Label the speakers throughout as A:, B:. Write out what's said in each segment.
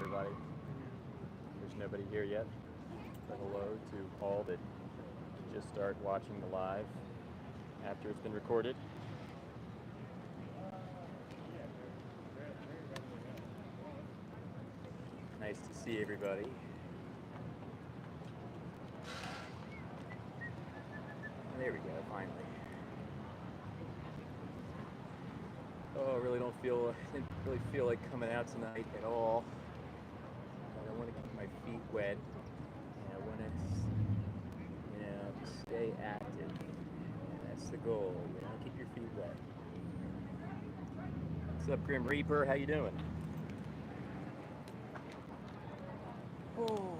A: everybody. There's nobody here yet. But hello to all that just start watching the live after it's been recorded. Nice to see everybody. There we go, finally. Oh, I really didn't really feel like coming out tonight at all. I don't want to keep my feet wet. And I want to, stay active. And that's the goal, keep your feet wet. What's up, Grim Reaper? How you doing? Oh,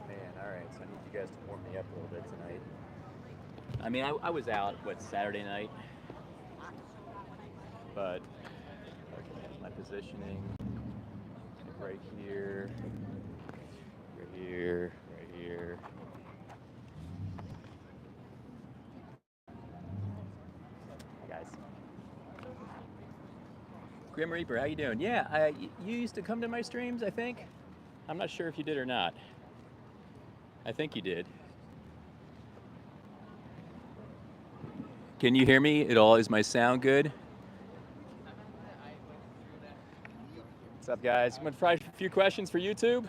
A: man, all right. So I need you guys to warm me up a little bit tonight. I mean, I was out, Saturday night? But, okay, my positioning, right here, right here, right here. Hi, guys. Grim Reaper, how you doing? Yeah, you used to come to my streams, I think. I'm not sure if you did or not. I think you did. Can you hear me at all? Is my sound good? What's up, guys? I'm gonna try a few questions for YouTube.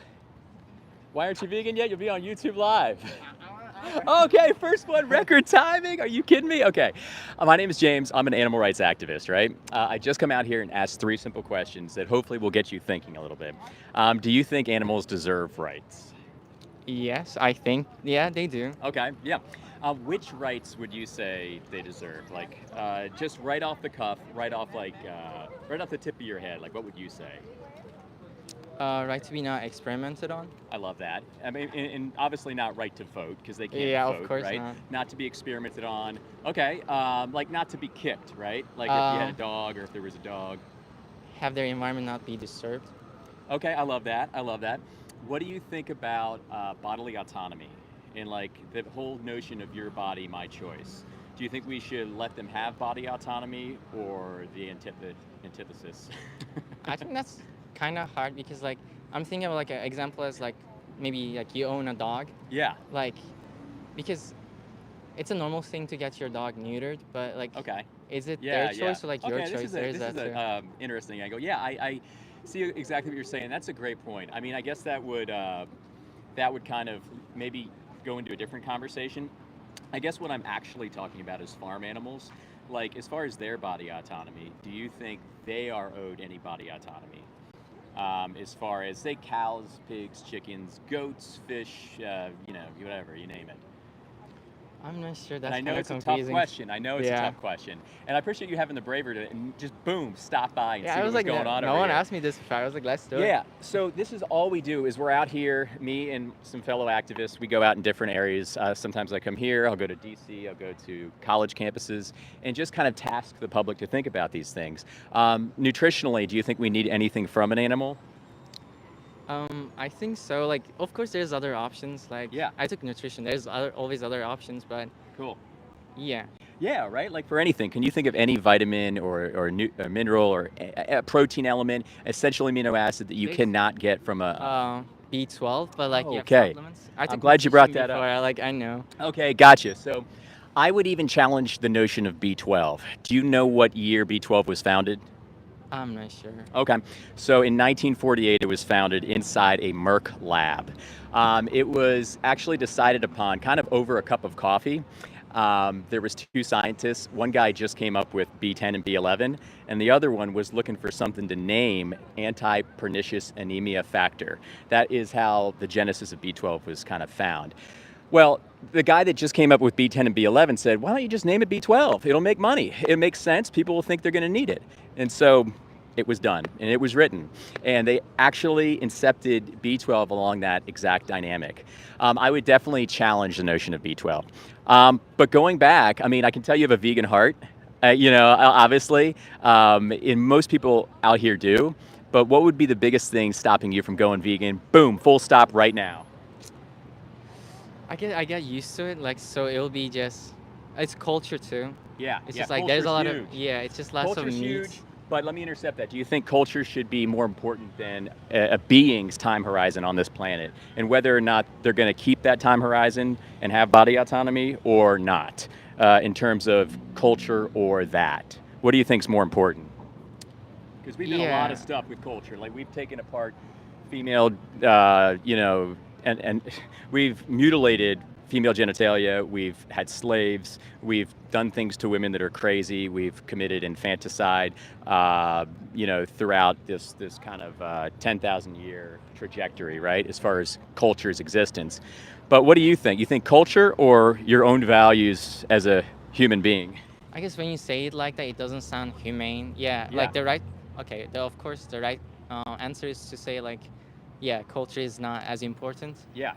A: Why aren't you vegan yet? You'll be on YouTube Live. Okay, first one, record timing. Are you kidding me? Okay, my name is James. I'm an animal rights activist, right? I just come out here and ask 3 simple questions that hopefully will get you thinking a little bit. Do you think animals deserve rights?
B: Yes, I think, yeah, they do.
A: Okay, yeah. Which rights would you say they deserve? Like, just right off the cuff, right off the tip of your head, like what would you say?
B: Right to be not experimented on.
A: I love that. I mean, and obviously not right to vote, because they can't
B: Yeah,
A: vote,
B: of course
A: right?
B: not.
A: Not to be experimented on. Okay, like not to be kicked, right? Like if you had a dog or if there was a dog.
B: Have their environment not be disturbed.
A: Okay, I love that. I love that. What do you think about bodily autonomy and like the whole notion of your body, my choice? Do you think we should let them have body autonomy or the antithesis?
B: I think that's kind of hard because like I'm thinking of like an example as like maybe like you own a dog.
A: Yeah.
B: Like because it's a normal thing to get your dog neutered, but like
A: Okay.
B: is it
A: Yeah,
B: their choice or like your
A: okay,
B: choice?
A: this is a interesting angle. Yeah, I see exactly what you're saying. That's a great point. I mean, I guess that would kind of maybe go into a different conversation. I guess what I'm actually talking about is farm animals. Like, as far as their body autonomy, do you think they are owed any body autonomy? As far as, say, cows, pigs, chickens, goats, fish, whatever, you name it.
B: I'm not sure. That's
A: And I know it's
B: confusing.
A: a tough question. I know it's a tough question. And I appreciate you having the bravery to just boom, stop by and see what's
B: like,
A: going on
B: no
A: over
B: one
A: here.
B: asked me this before. I was like, let's do it.
A: Yeah, so this is all we do is we're out here, me and some fellow activists. We go out in different areas. Sometimes I come here, I'll go to DC, I'll go to college campuses, and just kind of task the public to think about these things. Nutritionally, do you think we need anything from an animal?
B: I think so. Like, of course, there's other options. Like,
A: Yeah.
B: I took nutrition. There's always other options, but
A: Cool.
B: yeah.
A: Yeah, right? Like for anything. Can you think of any vitamin or mineral or a protein element, essential amino acid that you cannot get from a...
B: B12, but like
A: Okay.
B: supplements.
A: I'm glad you brought that up.
B: I know.
A: Okay, gotcha. So I would even challenge the notion of B12. Do you know what year B12 was founded?
B: I'm not sure.
A: Okay, so in 1948 it was founded inside a Merck lab. It was actually decided upon kind of over a cup of coffee. There was 2 scientists. One guy just came up with B10 and B11, and the other one was looking for something to name anti-pernicious anemia factor. That is how the genesis of B12 was kind of found. Well, the guy that just came up with B10 and B11 said, why don't you just name it B12? It'll make money. It makes sense. People will think they're going to need it. And so it was done, and it was written. And they actually incepted B12 along that exact dynamic. I would definitely challenge the notion of B12. But going back, I mean, I can tell you have a vegan heart, obviously. And most people out here do. But what would be the biggest thing stopping you from going vegan? Boom, full stop right now.
B: I get used to it. Like, so it'll be just, it's culture too.
A: Yeah,
B: It's just like there's a lot of it's just lots of
A: Culture's
B: meat.
A: huge. But let me intercept that. Do you think culture should be more important than a being's time horizon on this planet, and whether or not they're going to keep that time horizon and have body autonomy or not, in terms of culture or that? What do you think is more important? Because we've done a lot of
B: Yeah.
A: stuff with culture. Like we've taken apart female, and we've mutilated female genitalia. We've had slaves. We've done things to women that are crazy. We've committed infanticide, throughout this kind of 10,000 year trajectory, right? As far as culture's existence. But what do you think? You think culture or your own values as a human being?
B: I guess when you say it like that, it doesn't sound humane. Yeah,
A: Yeah.
B: like the right. Okay, of course, the right answer is to say like, yeah, culture is not as important.
A: Yeah,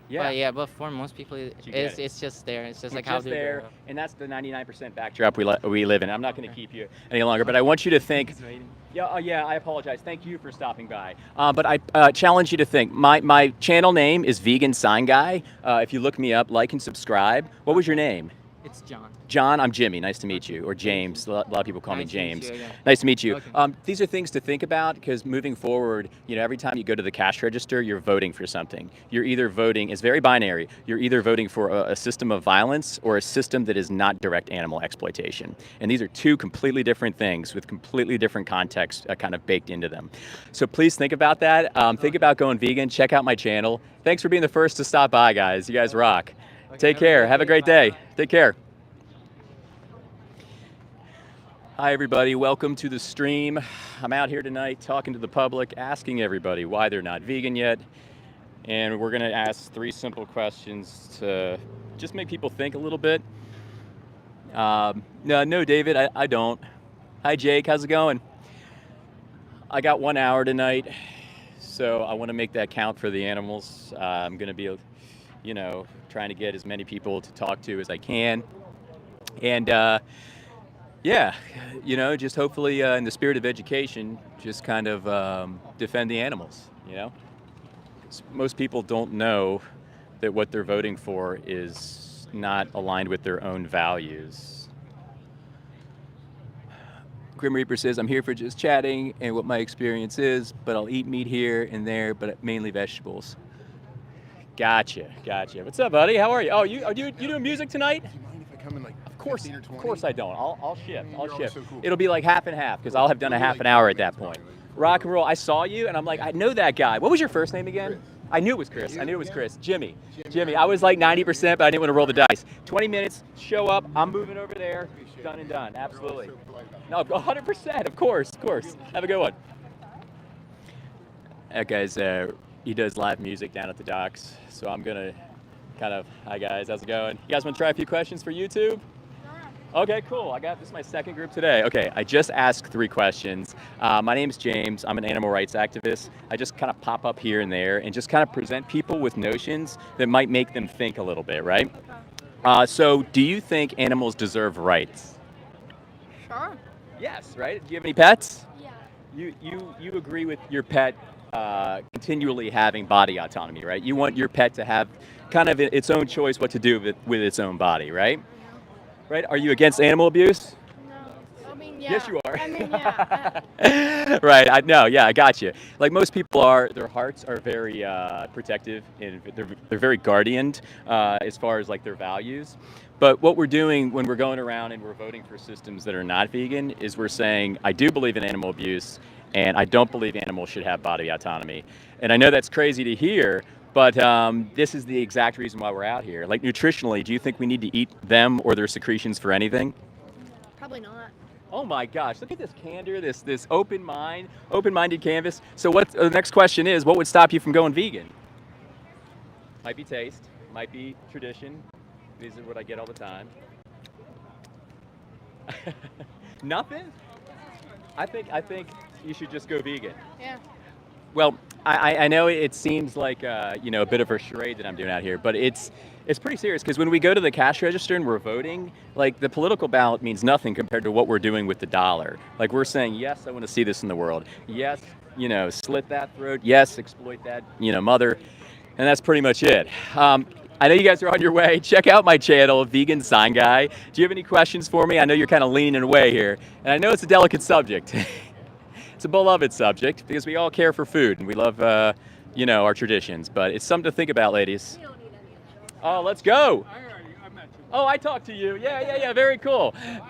B: But for most people,
A: You get it.
B: it's just there. It's just
A: We're
B: like how
A: just
B: do you
A: there,
B: grow up.
A: and that's the 99% backdrop we live in. I'm not going to
B: Okay.
A: keep you any longer, but I want you to think.
B: He's waiting.
A: Yeah, yeah, I apologize. Thank you for stopping by. But I challenge you to think. My channel name is Vegan Sign Guy. If you look me up, like and subscribe. What was your name?
B: It's John.
A: John, I'm Jimmy. Nice to meet
B: Okay,
A: you. Or
B: thank
A: James.
B: you.
A: A lot of people call me
B: Nice to meet
A: James.
B: you again.
A: Nice to meet you.
B: Okay.
A: These are things to think about because moving forward, every time you go to the cash register, you're voting for something. You're either voting, it's very binary, you're either voting for a system of violence or a system that is not direct animal exploitation. And these are two completely different things with completely different contexts kind of baked into them. So please think about that. Think about going vegan. Check out my channel. Thanks for being the first to stop by, guys. You guys rock. Take care. Have a great day. Take care. Hi, everybody. Welcome to the stream. I'm out here tonight talking to the public, asking everybody why they're not vegan yet. And we're going to ask 3 simple questions to just make people think a little bit. No, David, I don't. Hi, Jake. How's it going? I got 1 hour tonight, so I want to make that count for the animals. I'm going to be, trying to get as many people to talk to as I can. And, yeah, just hopefully in the spirit of education, just kind of defend the animals, 'Cause most people don't know that what they're voting for is not aligned with their own values. Grim Reaper says, I'm here for just chatting and what my experience is, but I'll eat meat here and there, but mainly vegetables. Gotcha. What's up, buddy? How are you? Oh, you doing music tonight?
C: Do you mind if I come in like
A: Of course,
C: 15 or 20?
A: of course I don't. I'll shift.
C: Man,
A: I'll
C: you're always
A: shift.
C: so cool.
A: It'll be like half and half because I'll have done a
C: We'll do
A: half
C: like
A: an hour
C: 20
A: at that
C: minutes
A: point.
C: probably, like
A: Rock and roll. I saw you and I'm like, I know that guy. What was your first name again?
C: Chris.
A: I knew it was Chris. I knew it was
C: Yeah.
A: Chris. Jimmy.
C: Jimmy.
A: I was like 90%, but I didn't want to roll the dice. 20 minutes. Show up. I'm moving over there.
C: Appreciate
A: Done
C: it.
A: and done.
C: You're always
A: Absolutely.
C: so polite about it.
A: No, 100%. Of course. Have a good one. That guy's he does live music down at the docks, so I'm gonna hi guys, how's it going? You guys want to try a few questions for YouTube? Okay, cool. This is my second group today. Okay, I just asked 3 questions. My name's James. I'm an animal rights activist. I just kind of pop up here and there and just kind of present people with notions that might make them think a little bit, right? So, do you think animals deserve rights?
D: Sure.
A: Yes, right? Do you have any pets?
D: Yeah.
A: You agree with your pet continually having body autonomy, right? You want your pet to have kind of its own choice what to do with its own body, right? Right? Are you against animal abuse?
D: No. I mean, yeah.
A: Yes, you are.
D: I mean, yeah.
A: Right. I know. Yeah, I got you. Like most people are, their hearts are very protective and they're very guardianed as far as like their values. But what we're doing when we're going around and we're voting for systems that are not vegan is we're saying, I do believe in animal abuse and I don't believe animals should have body autonomy. And I know that's crazy to hear, but this is the exact reason why we're out here. Like nutritionally, do you think we need to eat them or their secretions for anything?
D: Probably not.
A: Oh my gosh, look at this candor, this open-minded canvas. So what the next question is, what would stop you from going vegan? Might be taste, might be tradition. These are what I get all the time. Nothing? I think you should just go vegan.
D: Yeah.
A: Well, I know it seems like a bit of a charade that I'm doing out here, but it's pretty serious because when we go to the cash register and we're voting, like the political ballot means nothing compared to what we're doing with the dollar. Like we're saying, yes, I want to see this in the world. Yes, slit that throat. Yes, exploit that, mother, and that's pretty much it. I know you guys are on your way. Check out my channel, Vegan Sign Guy. Do you have any questions for me? I know you're kind of leaning away here, and I know it's a delicate subject. a beloved subject because we all care for food and we love, our traditions. But it's something to think about, ladies.
D: We don't need any of that.
A: Oh, let's go.
C: I met you.
A: Oh, I talked to you. Yeah. Very cool.
C: I asked him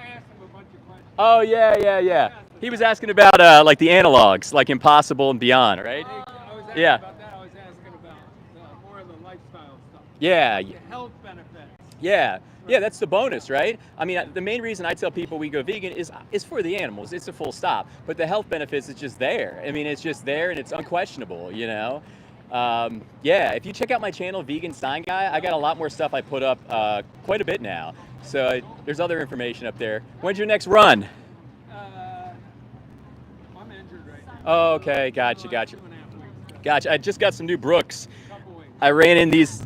C: a bunch of questions.
A: Oh, yeah. He was asking about like the analogs, like Impossible and Beyond, right?
C: I was asking
A: Yeah.
C: about that. I was asking about more of the lifestyle stuff.
A: Yeah.
C: The health benefits.
A: Yeah, that's the bonus, right? I mean, the main reason I tell people we go vegan is for the animals. It's a full stop. But the health benefits is just there. I mean, it's just there and it's unquestionable, if you check out my channel, Vegan Sign Guy, I got a lot more stuff I put up quite a bit now. So there's other information up there. When's your next run?
C: I'm injured right now.
A: Oh, okay, gotcha.
C: 2.5 weeks.
A: Gotcha. I just got some new Brooks.
C: Couple weeks.
A: I ran in these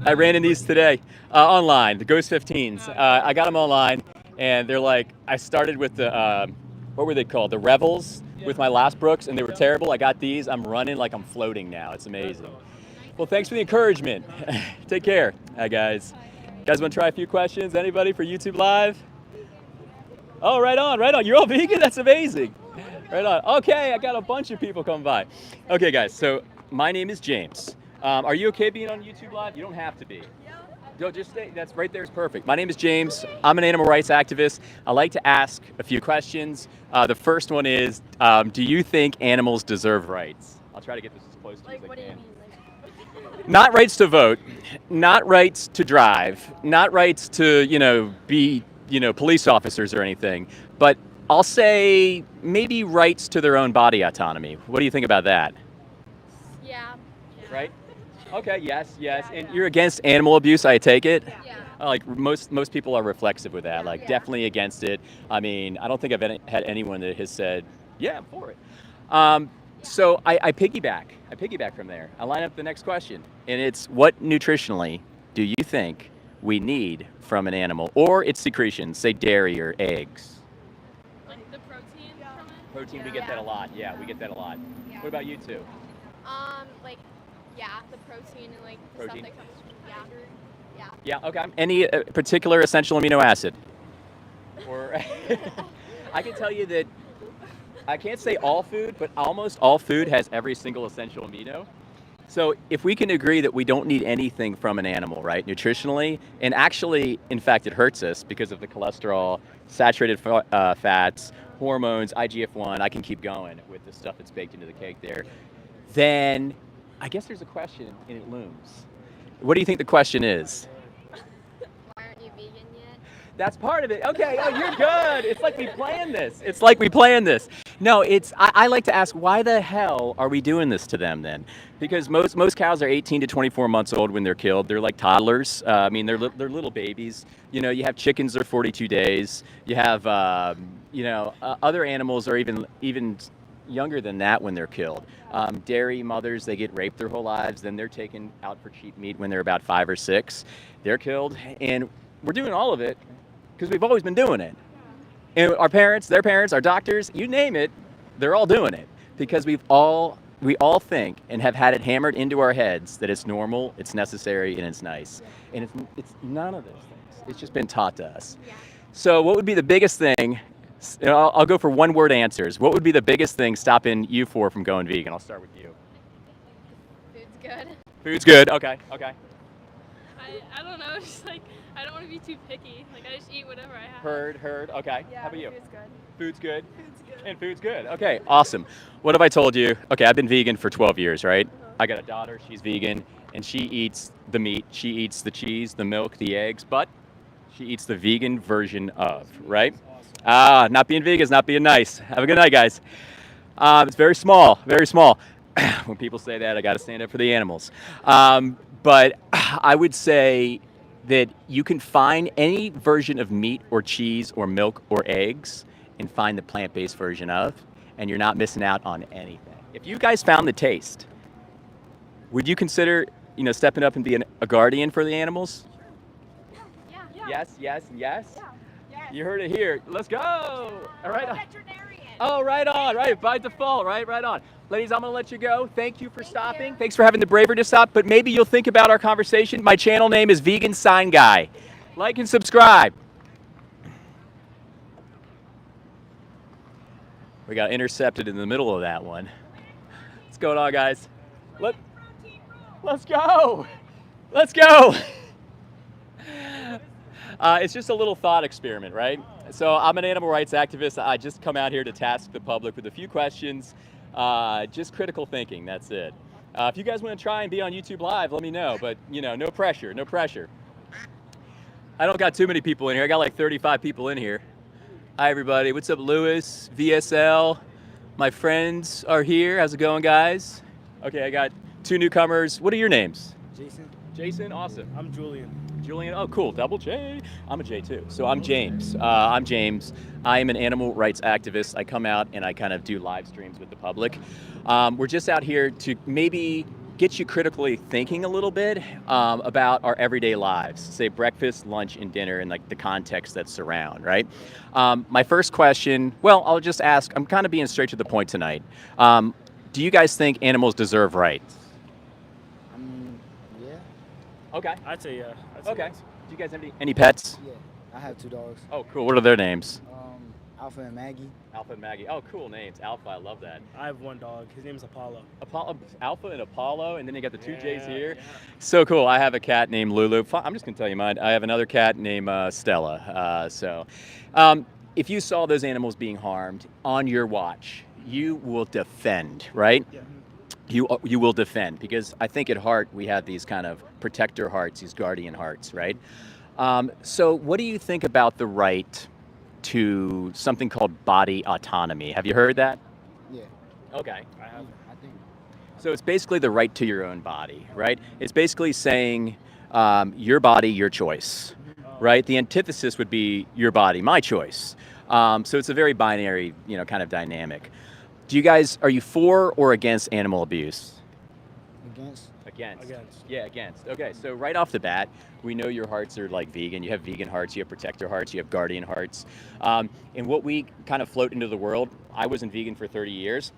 A: today online, the Ghost 15s. I got them online, and they're like, I started with the, what were they called? The Revels with my last Brooks, and they were terrible. I got these. I'm running like I'm floating now. It's amazing. Well, thanks for the encouragement. Take care. Hi, guys. You guys want to try a few questions? Anybody for YouTube Live? Oh, right on. You're all vegan? That's amazing. Right on. Okay, I got a bunch of people coming by. Okay, guys, so my name is James. Are you okay being on YouTube Live? You don't have to be. No, just stay. That's right there is perfect. My name is James. I'm an animal rights activist. I like to ask a few questions. The first one is, do you think animals deserve rights? I'll try to get this as close to you as I
D: What do you
A: can.
D: mean?
A: Not rights to vote, not rights to drive, not rights to, be, police officers or anything, but I'll say maybe rights to their own body autonomy. What do you think about that?
D: Yeah.
A: Right? Okay, yes. And you're against animal abuse, I take it?
D: Yeah.
A: Like most people are reflexive with that, like
D: Yeah.
A: definitely against it. I mean, I don't think I've had anyone that has said, yeah, I'm for it. So I piggyback from there. I line up the next question, and it's what nutritionally do you think we need from an animal or its secretions, say dairy or eggs?
E: Like the protein from it?
A: Protein, we get that a lot. Yeah, we get that a lot.
D: Yeah.
A: What about you two?
D: The protein and the
A: Protein.
D: stuff that comes from yeah.
A: Yeah, okay. Any particular essential amino acid? Or I can tell you that I can't say all food, but almost all food has every single essential amino. So if we can agree that we don't need anything from an animal, right, nutritionally, and actually, in fact, it hurts us because of the cholesterol, saturated fats, hormones, IGF-1, I can keep going with the stuff that's baked into the cake there, then I guess there's a question and it looms. What do you think the question is?
D: Why aren't you vegan yet?
A: That's part of it. Okay, oh, you're good. It's like we planned this. No, I like to ask, why the hell are we doing this to them then? Because most cows are 18 to 24 months old when they're killed. They're like toddlers. I mean, they're little babies. You have chickens that are 42 days. You have, other animals are even younger than that when they're killed. Dairy mothers, they get raped their whole lives. Then they're taken out for cheap meat when they're about 5 or 6. They're killed, and we're doing all of it because we've always been doing it. And our parents, their parents, our doctors, you name it, they're all doing it because we all think and have had it hammered into our heads that it's normal, it's necessary, and it's nice. And it's none of those things. It's just been taught to us.
D: Yeah.
A: So what would be the biggest thing? I'll go for one-word answers. What would be the biggest thing stopping you four from going vegan? I'll start with you.
D: Food's good.
A: Food's good. Okay.
E: I don't know, just I don't want to be too picky. I just eat whatever I have.
A: Heard. Okay.
D: Yeah,
A: How about you?
D: Food's good.
A: Food's good.
D: Food's good.
A: And food's good. Okay, awesome. What have I told you? Okay, I've been vegan for 12 years, right? I got a daughter, she's vegan, and she eats the meat, she eats the cheese, the milk, the eggs, but she eats the vegan version of, right? Not being vegan is not being nice. Have a good night, guys. It's very small, very small. When people say that, I got to stand up for the animals. But I would say that you can find any version of meat or cheese or milk or eggs and find the plant-based version of, and you're not missing out on anything. If you guys found the taste, would you consider, stepping up and being a guardian for the animals?
D: Yeah.
A: Yes.
D: Yes.
A: You heard it here. Let's go. All right.
D: Veterinarian.
A: Oh, right on. Right, by default. Right on. Ladies, I'm going to let you go. Thank you for stopping. Thanks for having the bravery to stop, but maybe you'll think about our conversation. My channel name is Vegan Sign Guy. Like and subscribe. We got intercepted in the middle of that one. What's going on, guys? Let's go! Let's go! It's just a little thought experiment, right? So I'm an animal rights activist. I just come out here to task the public with a few questions, just critical thinking, that's it. If you guys want to try and be on YouTube Live, let me know, but no pressure, no pressure. I don't got too many people in here. I got like 35 people in here. Hi, everybody. What's up, Lewis, VSL? My friends are here. How's it going, guys? Okay, I got 2 newcomers. What are your names?
F: Jason.
A: Jason, awesome.
F: I'm Julian.
A: Julian, oh cool, double J. I'm a J too. So I'm James. I'm James. I am an animal rights activist. I come out and I kind of do live streams with the public. We're just out here to maybe get you critically thinking a little bit about our everyday lives, say breakfast, lunch, and dinner, and like the context that surround, right? My first question, well, I'll just ask, I'm kind of being straight to the point tonight. Do you guys think animals deserve rights?
F: Yeah.
A: Okay.
F: I'd say yeah.
A: Okay. Do you guys have any pets?
F: Yeah. I have 2 dogs.
A: Oh, cool. What are their names?
F: Alpha and Maggie.
A: Alpha and Maggie. Oh, cool names. Alpha, I love that.
F: I have 1 dog. His name is Apollo.
A: Alpha and Apollo, and then you got the 2 J's here.
F: Yeah.
A: So cool. I have a cat named Lulu. I'm just going to tell you mine. I have another cat named Stella. If you saw those animals being harmed on your watch, you will defend, right?
F: Yeah.
A: You will defend, because I think at heart we have these kind of protector hearts, these guardian hearts, right? So what do you think about the right to something called body autonomy? Have you heard that?
F: Yeah.
A: Okay.
F: I have. I think.
A: So it's basically the right to your own body, right? It's basically saying your body, your choice, right? The antithesis would be your body, my choice. So it's a very binary, kind of dynamic. Are you for or against animal abuse?
F: Against.
A: Against. Yeah, against. Okay, so right off the bat, we know your hearts are like vegan. You have vegan hearts, you have protector hearts, you have guardian hearts. And what we kind of float into the world, I wasn't vegan for 30 years,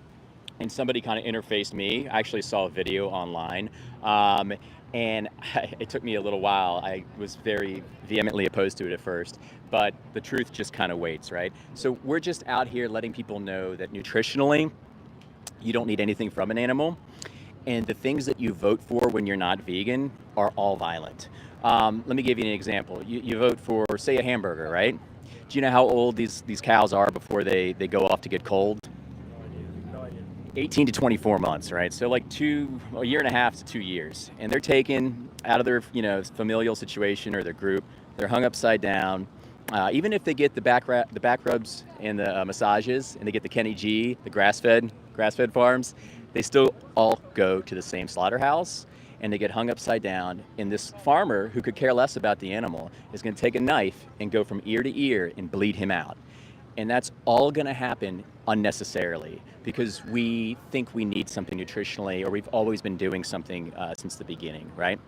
A: and somebody kind of interfaced me. I actually saw a video online, and it took me a little while. I was very vehemently opposed to it at first, but the truth just kind of waits, right? So we're just out here letting people know that nutritionally, you don't need anything from an animal. And the things that you vote for when you're not vegan are all violent. Let me give you an example. You vote for, say, a hamburger, right? Do you know how old these cows are before they go off to get cold?
F: No idea.
A: 18 to 24 months, right? So like a year and a half to 2 years. And they're taken out of their familial situation or their group. They're hung upside down. Even if they get the back rubs and the massages, and they get the Kenny G, the grass-fed farms, they still all go to the same slaughterhouse, and they get hung upside down. And this farmer, who could care less about the animal, is going to take a knife and go from ear to ear and bleed him out. And that's all going to happen unnecessarily, because we think we need something nutritionally, or we've always been doing something since the beginning, right?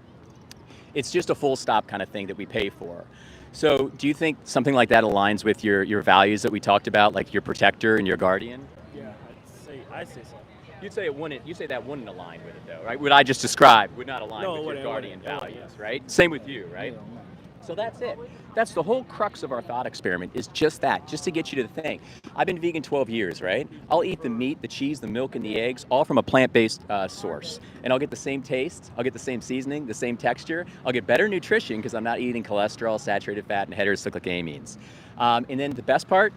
A: It's just a full stop kind of thing that we pay for. So do you think something like that aligns with your values that we talked about, like your protector and your guardian?
F: Yeah, I'd say so.
A: You'd say it wouldn't. You say that wouldn't align with it, though, right? What I just described would not align
F: No,
A: with
F: it
A: your
F: wouldn't,
A: guardian
F: it wouldn't,
A: values, right? Same with you, right?
F: Yeah, no.
A: So that's it. That's the whole crux of our thought experiment, is just that, just to get you to think. I've been vegan 12 years, right? I'll eat the meat, the cheese, the milk, and the eggs, all from a plant-based source. And I'll get the same taste, I'll get the same seasoning, the same texture. I'll get better nutrition because I'm not eating cholesterol, saturated fat, and heterocyclic amines. And then the best part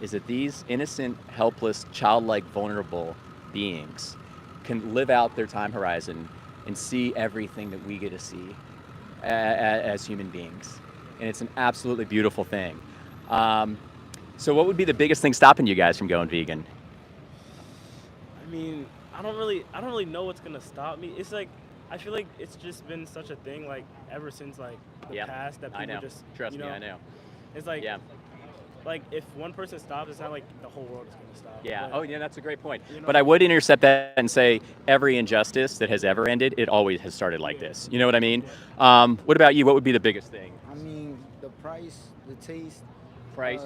A: is that these innocent, helpless, childlike, vulnerable beings can live out their time horizon and see everything that we get to see as human beings. And it's an absolutely beautiful thing. So what would be the biggest thing stopping you guys from going vegan?
F: I mean, I don't really know what's gonna stop me. It's like, I feel like it's just been such a thing, like ever since like the
A: Yep.
F: past, that people
A: I know.
F: just
A: Trust me, I know.
F: It's like,
A: Yeah.
F: like if one person stops, it's not like the whole world is gonna stop.
A: Yeah.
F: But,
A: Oh, yeah. That's a great point.
F: You know-
A: But I would intercept that and say every injustice that has ever ended, it always has started like this. You know what I mean? What about you? What would be the biggest thing?
G: I mean, the price, the taste,
A: Price.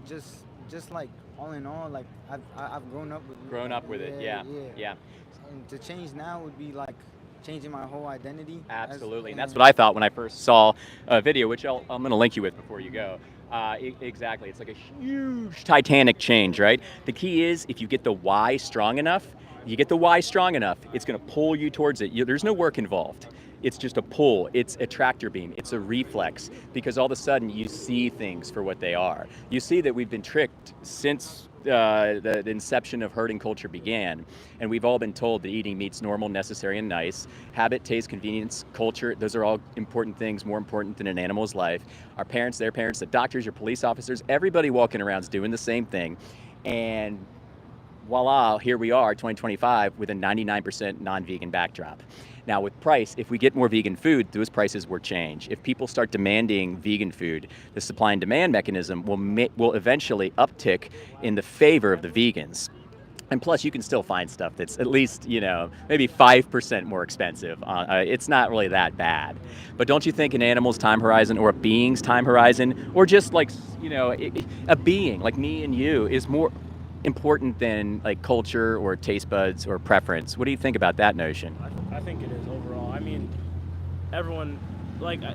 G: just like all in all, like I've grown up with it.
A: Grown up with it. Yeah. Yeah.
G: And to change now would be like changing my whole identity.
A: Absolutely. And that's what I thought when I first saw a video, which I'm going to link you with before you go. Exactly. It's like a huge titanic change, right? The key is if you get the why strong enough, it's going to pull you towards it. There's no work involved. It's just a pull. It's a tractor beam. It's a reflex because all of a sudden you see things for what they are. You see that we've been tricked since the inception of herding culture began, and we've all been told that eating meat's normal, necessary, and nice. Habit, taste, convenience, culture, those are all important things, more important than an animal's life. Our parents, their parents, the doctors, your police officers, everybody walking around is doing the same thing. And voila, here we are, 2025, with a 99% non-vegan backdrop. Now with price, if we get more vegan food, those prices will change. If people start demanding vegan food, the supply and demand mechanism will eventually uptick in the favor of the vegans. And plus, you can still find stuff that's at least, maybe 5% more expensive. It's not really that bad. But don't you think an animal's time horizon or a being's time horizon, or just like, a being like me and you is more important than like culture or taste buds or preference? What do you think about that notion?
F: I think it is overall. I mean, everyone,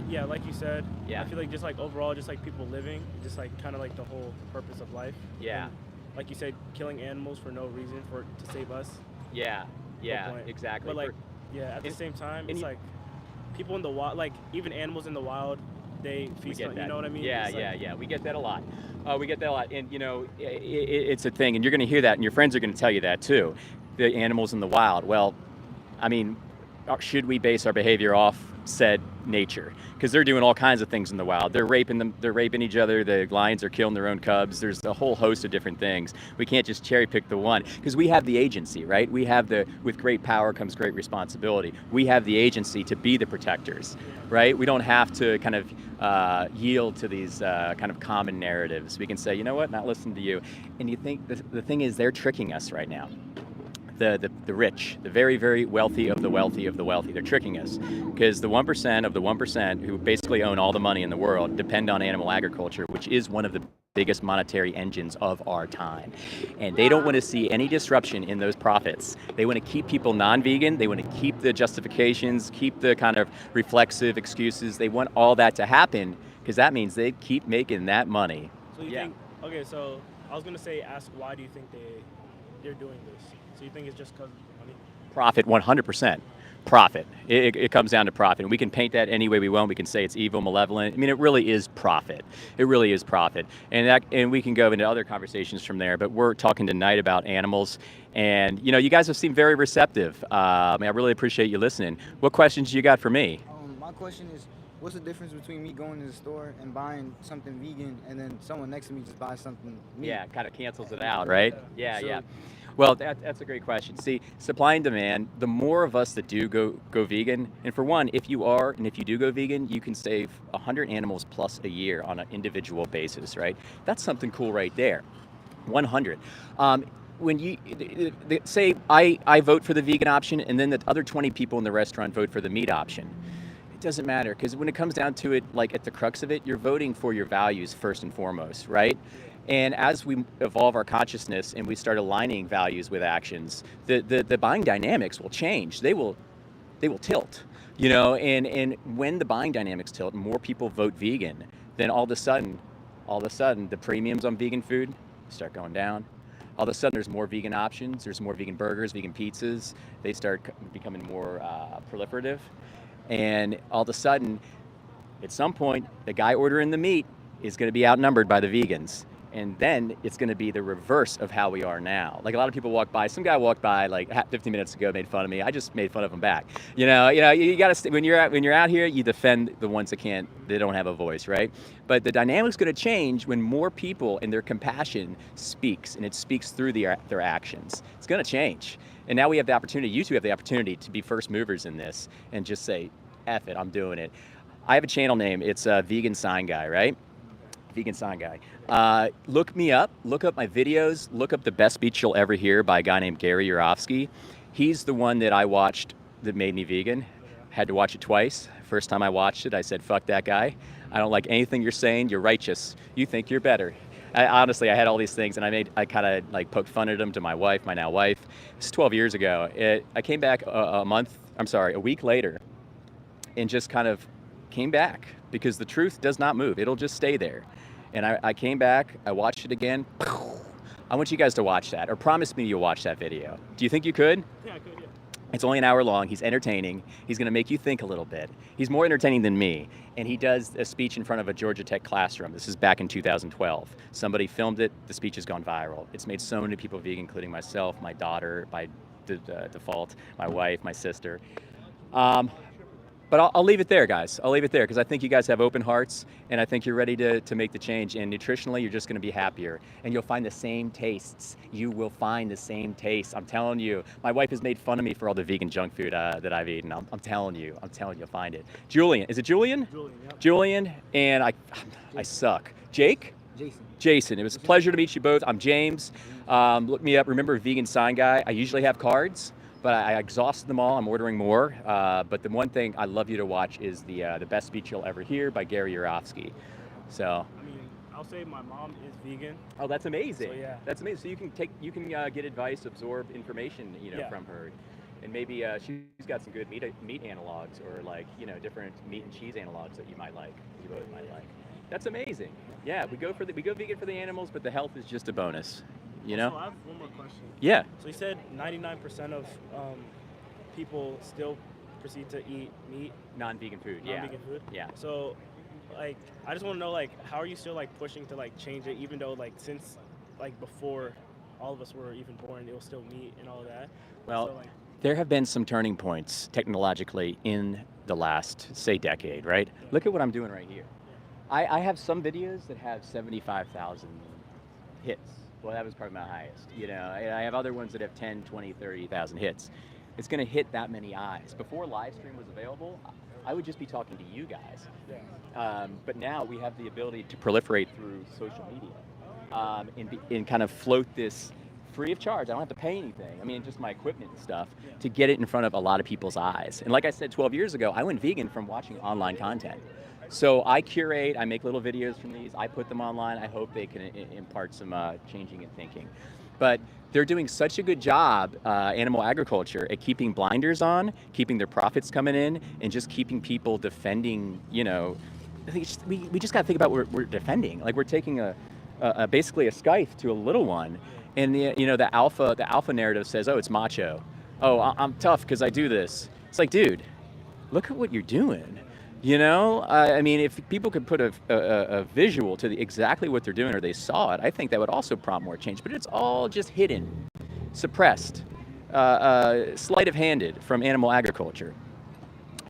F: yeah, like you said.
A: Yeah.
F: I feel like just like overall, just like people living, just like kind of like the whole purpose of life.
A: Yeah.
F: And, like you said, killing animals for no reason to save us.
A: Yeah,
F: No point.
A: exactly.
F: But like, at the same time, it's like people in the wild, like even animals in the wild, they feast on. You know what I mean?
A: Yeah. We get that a lot. And it's a thing, and you're going to hear that, and your friends are going to tell you that too. The animals in the wild. Well, I mean, should we base our behavior off said nature? Because they're doing all kinds of things in the wild. They're raping them. They're raping each other. The lions are killing their own cubs. There's a whole host of different things. We can't just cherry pick the one because we have the agency, right? With great power comes great responsibility. We have the agency to be the protectors, right? We don't have to kind of yield to these kind of common narratives. We can say, you know what, not listen to you. And you think the thing is, they're tricking us right now. The rich, the very, very wealthy of the wealthy of the wealthy. They're tricking us because the 1% of the 1% who basically own all the money in the world depend on animal agriculture, which is one of the biggest monetary engines of our time. And they don't want to see any disruption in those profits. They want to keep people non-vegan. They want to keep the justifications, keep the kind of reflexive excuses. They want all that to happen because that means they keep making that money.
F: So you think, okay, so I was going to ask why do you think they're doing this? So you think it's just because of money?
A: Profit, 100%. Profit. It comes down to profit. And we can paint that any way we want. We can say it's evil, malevolent. I mean, it really is profit. It really is profit. And we can go into other conversations from there. But we're talking tonight about animals. And, you guys have seemed very receptive. I really appreciate you listening. What questions do you got for me?
G: My question is, what's the difference between me going to the store and buying something vegan and then someone next to me just buys something meat?
A: Yeah, kind of cancels it out, right?
G: Yeah.
A: Yeah. Well, that's a great question. See, supply and demand, the more of us that do go vegan, and for one, if you do go vegan, you can save 100 animals plus a year on an individual basis, right? That's something cool right there. 100. When you say I vote for the vegan option and then the other 20 people in the restaurant vote for the meat option, it doesn't matter because when it comes down to it, like at the crux of it, you're voting for your values first and foremost, right? And as we evolve our consciousness and we start aligning values with actions, the buying dynamics will change. They will tilt, and when the buying dynamics tilt and more people vote vegan, then all of a sudden the premiums on vegan food start going down. All of a sudden there's more vegan options, there's more vegan burgers, vegan pizzas. They start becoming more proliferative. And all of a sudden, at some point, the guy ordering the meat is going to be outnumbered by the vegans. And then it's going to be the reverse of how we are now. Like a lot of people walk by. Some guy walked by like 15 minutes ago, made fun of me. I just made fun of him back. You got to when you're out here, you defend the ones they don't have a voice, right? But the dynamic's going to change when more people and their compassion speaks, and it speaks through their actions. It's going to change. And now we have the opportunity. You two have the opportunity to be first movers in this and just say, "F it, I'm doing it." I have a channel name. It's Vegan Sign Guy, right? Vegan Sign Guy. Look me up. Look up my videos. Look up The Best Speech You'll Ever Hear by a guy named Gary Yourofsky. He's the one that I watched that made me vegan. Had to watch it twice. First time I watched it, I said, "Fuck that guy. I don't like anything you're saying. You're righteous. You think you're better." Honestly, I had all these things, and I kind of like poked fun at him to my wife, my now wife. This is 12 years ago. I came back a week later, and just kind of came back because the truth does not move. It'll just stay there. And I came back, I watched it again. I want you guys to watch that, or promise me you'll watch that video. Do you think you could?
F: Yeah, I could. Yeah.
A: It's only an hour long. He's entertaining. He's going to make you think a little bit. He's more entertaining than me. And he does a speech in front of a Georgia Tech classroom. This is back in 2012. Somebody filmed it. The speech has gone viral. It's made so many people vegan, including myself, my daughter, by default, my wife, my sister. But I'll leave it there, guys. I'll leave it there because I think you guys have open hearts, and I think you're ready to make the change. And nutritionally, you're just going to be happier, and you'll find the same tastes. You will find the same tastes. I'm telling you. My wife has made fun of me for all the vegan junk food that I've eaten. I'm telling you. You'll find it. Julian, is it Julian?
F: Julian. Yep.
A: Julian, and I suck. Jake? Jason. It was a pleasure to meet you both. I'm James. Look me up. Remember, Vegan Sign Guy. I usually have cards, but I exhausted them all. I'm ordering more. But the one thing I love you to watch is the best speech you'll ever hear by Gary Yourofsky. So.
F: I mean, I'll say my mom is vegan.
A: Oh, that's amazing.
F: So, yeah.
A: That's amazing. So you can get advice, absorb information,
F: Yeah.
A: from her, and maybe she's got some good meat analogs, or different meat and cheese analogs that you might like. You both might like. That's amazing. Yeah, we go vegan for the animals, but the health is just a bonus.
F: So I have one more question.
A: Yeah.
F: So you said 99% of people still proceed to eat meat,
A: Non-vegan food.
F: non-vegan food.
A: Yeah.
F: So, I just want to know, how are you still pushing to change it, even though since before all of us were even born, it was still meat and all of that.
A: Well,
F: So,
A: there have been some turning points technologically in the last, say, decade, right? Look at what I'm doing right here. I have some videos that have 75,000 hits. Well, that was probably my highest. I have other ones that have 10, 20, 30,000 hits. It's going to hit that many eyes. Before live stream was available, I would just be talking to you guys. But now we have the ability to proliferate through social media and kind of float this free of charge. I don't have to pay anything. I mean, just my equipment and stuff to get it in front of a lot of people's eyes. And like I said, 12 years ago, I went vegan from watching online content. So I curate, I make little videos from these, I put them online. I hope they can impart some changing in thinking. But they're doing such a good job, animal agriculture, at keeping blinders on, keeping their profits coming in, and just keeping people defending, I think we just got to think about what we're defending. We're taking basically a scythe to a little one. And the alpha narrative says, oh, it's macho. Oh, I'm tough because I do this. It's like, dude, look at what you're doing. I mean, if people could put a visual to exactly what they're doing, or they saw it, I think that would also prompt more change. But it's all just hidden, suppressed, sleight of handed from animal agriculture.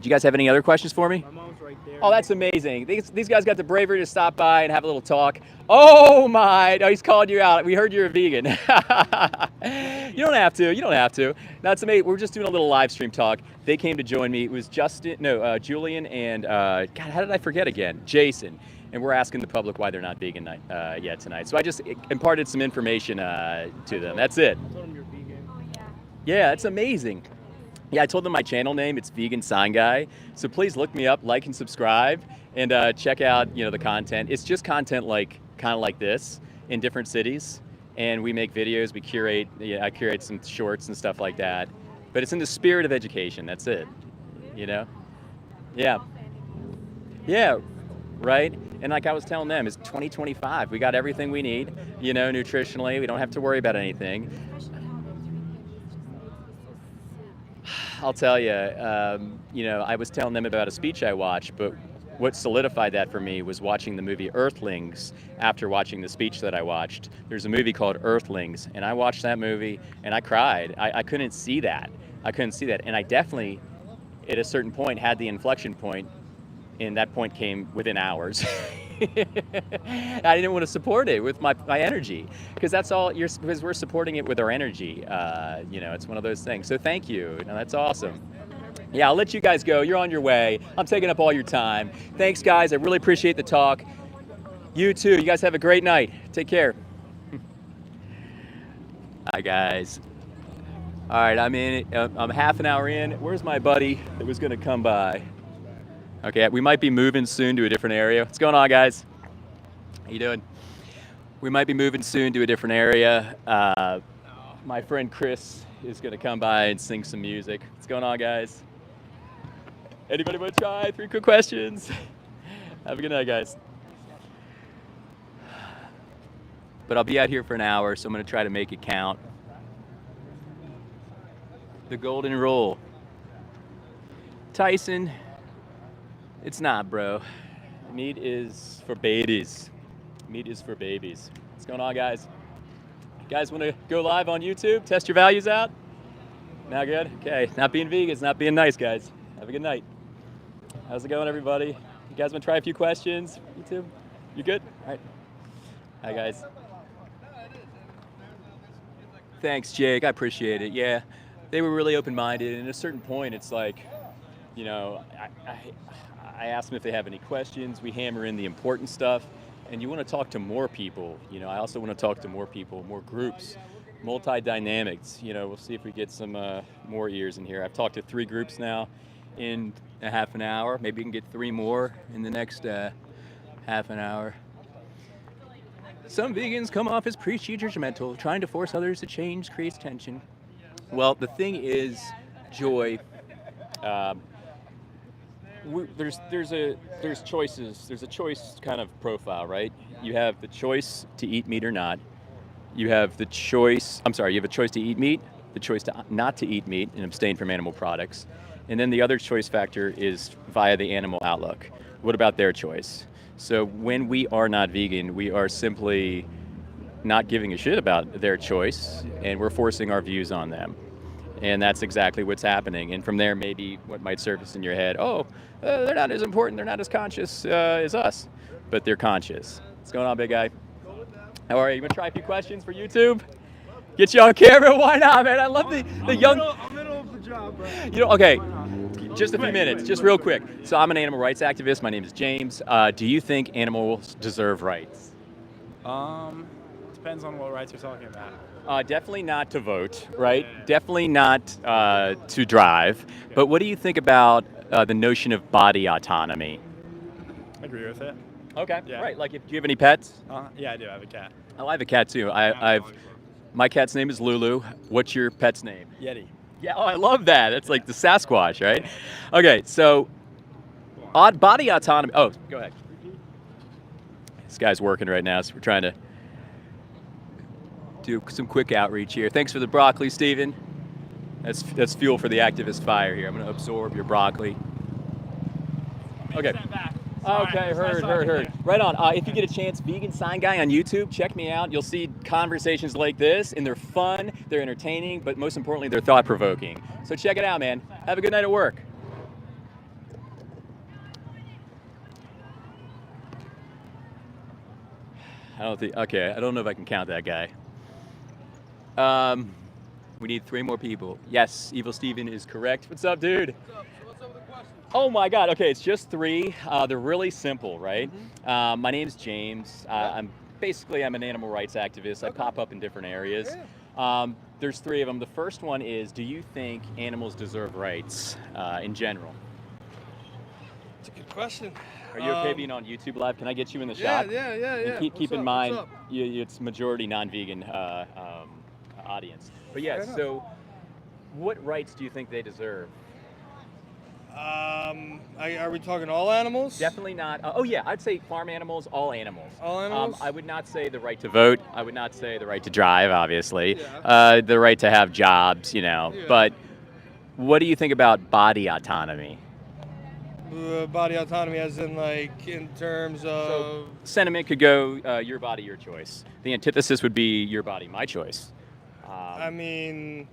A: Do you guys have any other questions for me?
F: my mom's right there.
A: Oh, that's amazing. These guys got the bravery to stop by and have a little talk. Oh my, he's called you out. We heard you're a vegan. You don't have to. That's amazing. We're just doing a little live stream talk. They came to join me. It was Julian and, God, how did I forget again? Jason. And we're asking the public why they're not vegan yet tonight. So I just imparted some information to them. That's it.
F: I told them you're vegan.
D: Oh, yeah.
A: Yeah, it's amazing. Yeah, I told them my channel name. It's Vegan Sign Guy. So please look me up, like and subscribe, and check out the content. It's just content kind of like this in different cities, and we make videos. We curate. I curate some shorts and stuff like that. But it's in the spirit of education. That's it. Yeah. Yeah. Right. And like I was telling them, it's 2025. We got everything we need. Nutritionally, we don't have to worry about anything. I'll tell you, I was telling them about a speech I watched, but what solidified that for me was watching the movie Earthlings after watching the speech that I watched. There's a movie called Earthlings, and I watched that movie, and I cried. I couldn't see that. And I definitely, at a certain point, had the inflection point, and that point came within hours. I didn't want to support it with my energy, because that's all. Because we're supporting it with our energy. It's one of those things. So thank you. That's awesome. Yeah, I'll let you guys go. You're on your way. I'm taking up all your time. Thanks, guys. I really appreciate the talk. You too. You guys have a great night. Take care. Hi, guys. All right, I'm half an hour in. Where's my buddy that was going to come by? Okay, we might be moving soon to a different area. What's going on, guys? How you doing? We might be moving soon to a different area. My friend Chris is going to come by and sing some music. What's going on, guys? Anybody want to try? 3 quick questions. Have a good night, guys. but I'll be out here for an hour, so I'm gonna try to make it count. The golden rule. Tyson, it's not, bro. Meat is for babies. Meat is for babies. What's going on, guys? You guys want to go live on YouTube? Test your values out? Not good? Okay. Not being vegan is not being nice, guys. Have a good night. How's it going, everybody? You guys want to try a few questions? YouTube? You good? All right. Hi, guys. Thanks, Jake. I appreciate it. Yeah, they were really open-minded, and at a certain point, it's like, you know, I ask them if they have any questions. We hammer in the important stuff, and you want to talk to more people. You know, I also want to talk to more people, more groups, multi-dynamics. You know, we'll see if we get some more ears in here. I've talked to 3 groups now in a half an hour. Maybe we can get 3 more in the next half an hour. Some vegans come off as preachy judgmental. Trying to force others to change creates tension. Well, the thing is, Joy, there's choices. There's a choice kind of profile, right? You have the choice to eat meat or not. You have the choice. You have a choice to eat meat, the choice to not to eat meat and abstain from animal products, and then the other choice factor is via the animal outlook. What about their choice? So when we are not vegan, we are simply not giving a shit about their choice, and we're forcing our views on them. And that's exactly what's happening. And from there, maybe what might surface in your head, they're not as important, they're not as conscious as us, but they're conscious. What's going on, big guy? How are you? You want to try a few questions for YouTube? Get you on camera? Why not, man? I love the young...
C: I'm middle of the job, bro.
A: You know, okay, just a few minutes, just real quick. So I'm an animal rights activist. My name is James. Do you think animals deserve rights?
H: Depends on what rights you're talking about.
A: Definitely not to vote, right? Definitely not to drive. But what do you think about the notion of body autonomy?
H: I agree with it.
A: Okay,
H: Yeah.
A: right. Like, do you have any pets?
H: Yeah, I do. I have a cat.
A: Oh, I have a cat too. My cat's name is Lulu. What's your pet's name?
H: Yeti.
A: Yeah, oh, I love that. It's like the Sasquatch, right? Okay, so body autonomy. Oh, go ahead. This guy's working right now, so we're trying to do some quick outreach here. Thanks for the broccoli, Steven. That's fuel for the activist fire here. I'm going to absorb your broccoli. Okay. Okay, heard. Right on. If you get a chance, Vegan Sign Guy on YouTube, check me out. You'll see conversations like this, and they're fun, they're entertaining, but most importantly, they're thought-provoking. So check it out, man. Have a good night at work. I don't know if I can count that guy. We need 3 more people. Yes, Evil Steven is correct. What's up, dude?
C: What's up? So what's up with the questions?
A: Oh my God. Okay, it's just 3. They're really simple, right? My name's James. I'm an animal rights activist. I pop up in different areas. There's 3 of them. The first one is, do you think animals deserve rights in general?
C: It's a good question.
A: Are you okay being on YouTube Live? Can I get you in the shot?
C: Yeah.
A: And keep in mind, it's majority non-vegan audience. But yeah, so what rights do you think they deserve?
C: Are we talking all animals?
A: Definitely not. I'd say farm animals, all animals.
C: All animals?
A: I would not say the right to vote. I would not say the right to drive, obviously.
C: Yeah.
A: The right to have jobs, you know.
C: Yeah.
A: But what do you think about body autonomy?
C: Body autonomy as in like in terms of...
A: Sentiment could go your body, your choice. The antithesis would be your body, my choice.
C: I mean,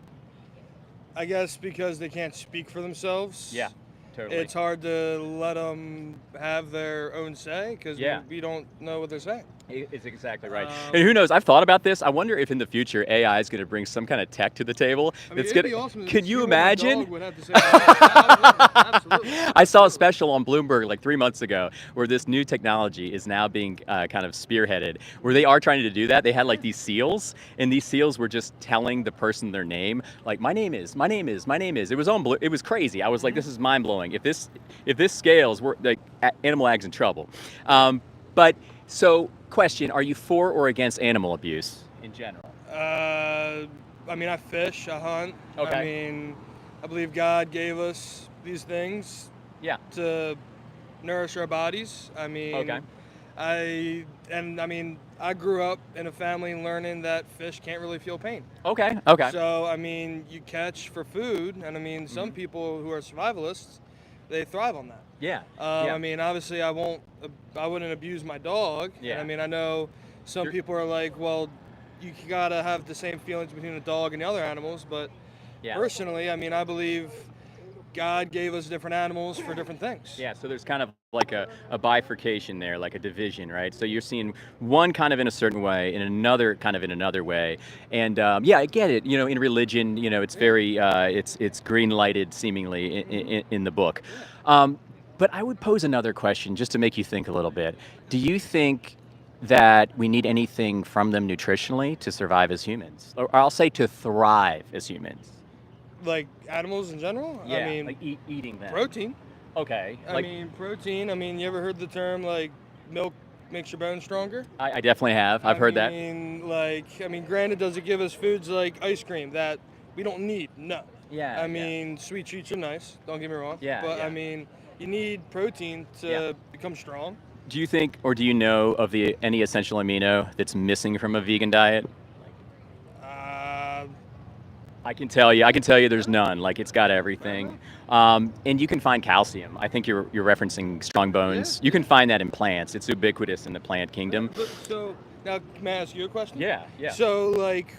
C: I guess because they can't speak for themselves.
A: Yeah, totally.
C: It's hard to let them have their own say because we don't know what they're saying.
A: It's exactly right. And who knows? I've thought about this. I wonder if in the future AI is going to bring some kind of tech to the table.
C: I mean,
A: it'd
C: be awesome.
A: Can you imagine?
C: Would have to say that. Absolutely.
A: I saw a special on Bloomberg like 3 months ago where this new technology is now being kind of spearheaded, where they are trying to do that. They had like these seals, and these seals were just telling the person their name, like my name is. It was it was crazy. I was like, this is mind blowing. If this scales, we're like Animal Ag's in trouble. So question: are you for or against animal abuse in general?
C: I mean, I fish, I hunt.
A: Okay.
C: I mean, I believe God gave us these things to nourish our bodies. I mean,
A: Okay.
C: I I grew up in a family learning that fish can't really feel pain.
A: Okay. Okay.
C: So, I mean, you catch for food, and I mean, some
A: Mhm.
C: people who are survivalists, they thrive on that.
A: Yeah. Yeah.
C: I mean, obviously, I wouldn't abuse my dog. And
A: Yeah.
C: I mean, I know some
A: You're-
C: people are like, well, you gotta have the same feelings between a dog and the other animals. But
A: Yeah.
C: personally, I mean, I believe God gave us different animals for different things.
A: Yeah, so there's kind of like a bifurcation there, like a division, right? So you're seeing one kind of in a certain way, and another kind of in another way. And yeah, I get it. You know, in religion, you know, it's very it's green lighted seemingly in the book. But I would pose another question just to make you think a little bit. Do you think that we need anything from them nutritionally to survive as humans, or I'll say to thrive as humans?
C: Like animals in general.
A: Yeah,
C: I mean,
A: like eating them.
C: protein.
A: Okay.
C: I mean, protein. I mean, you ever heard the term like milk makes your bones stronger?
A: I definitely have. I've heard that.
C: I mean, granted, does it give us foods like ice cream that we don't need? No.
A: Yeah.
C: I mean, sweet treats are nice. Don't get me wrong.
A: Yeah,
C: But
A: yeah.
C: I mean, you need protein to
A: Yeah.
C: become strong.
A: Do you think, or do you know of any essential amino that's missing from a vegan diet?
C: Uh,
A: I can tell you there's none. Like it's got everything. And you can find calcium. I think you're referencing strong bones.
C: Yeah.
A: You can find that in plants. It's ubiquitous in the plant kingdom.
C: so now, may I ask you a question?
A: Yeah, yeah.
C: So like,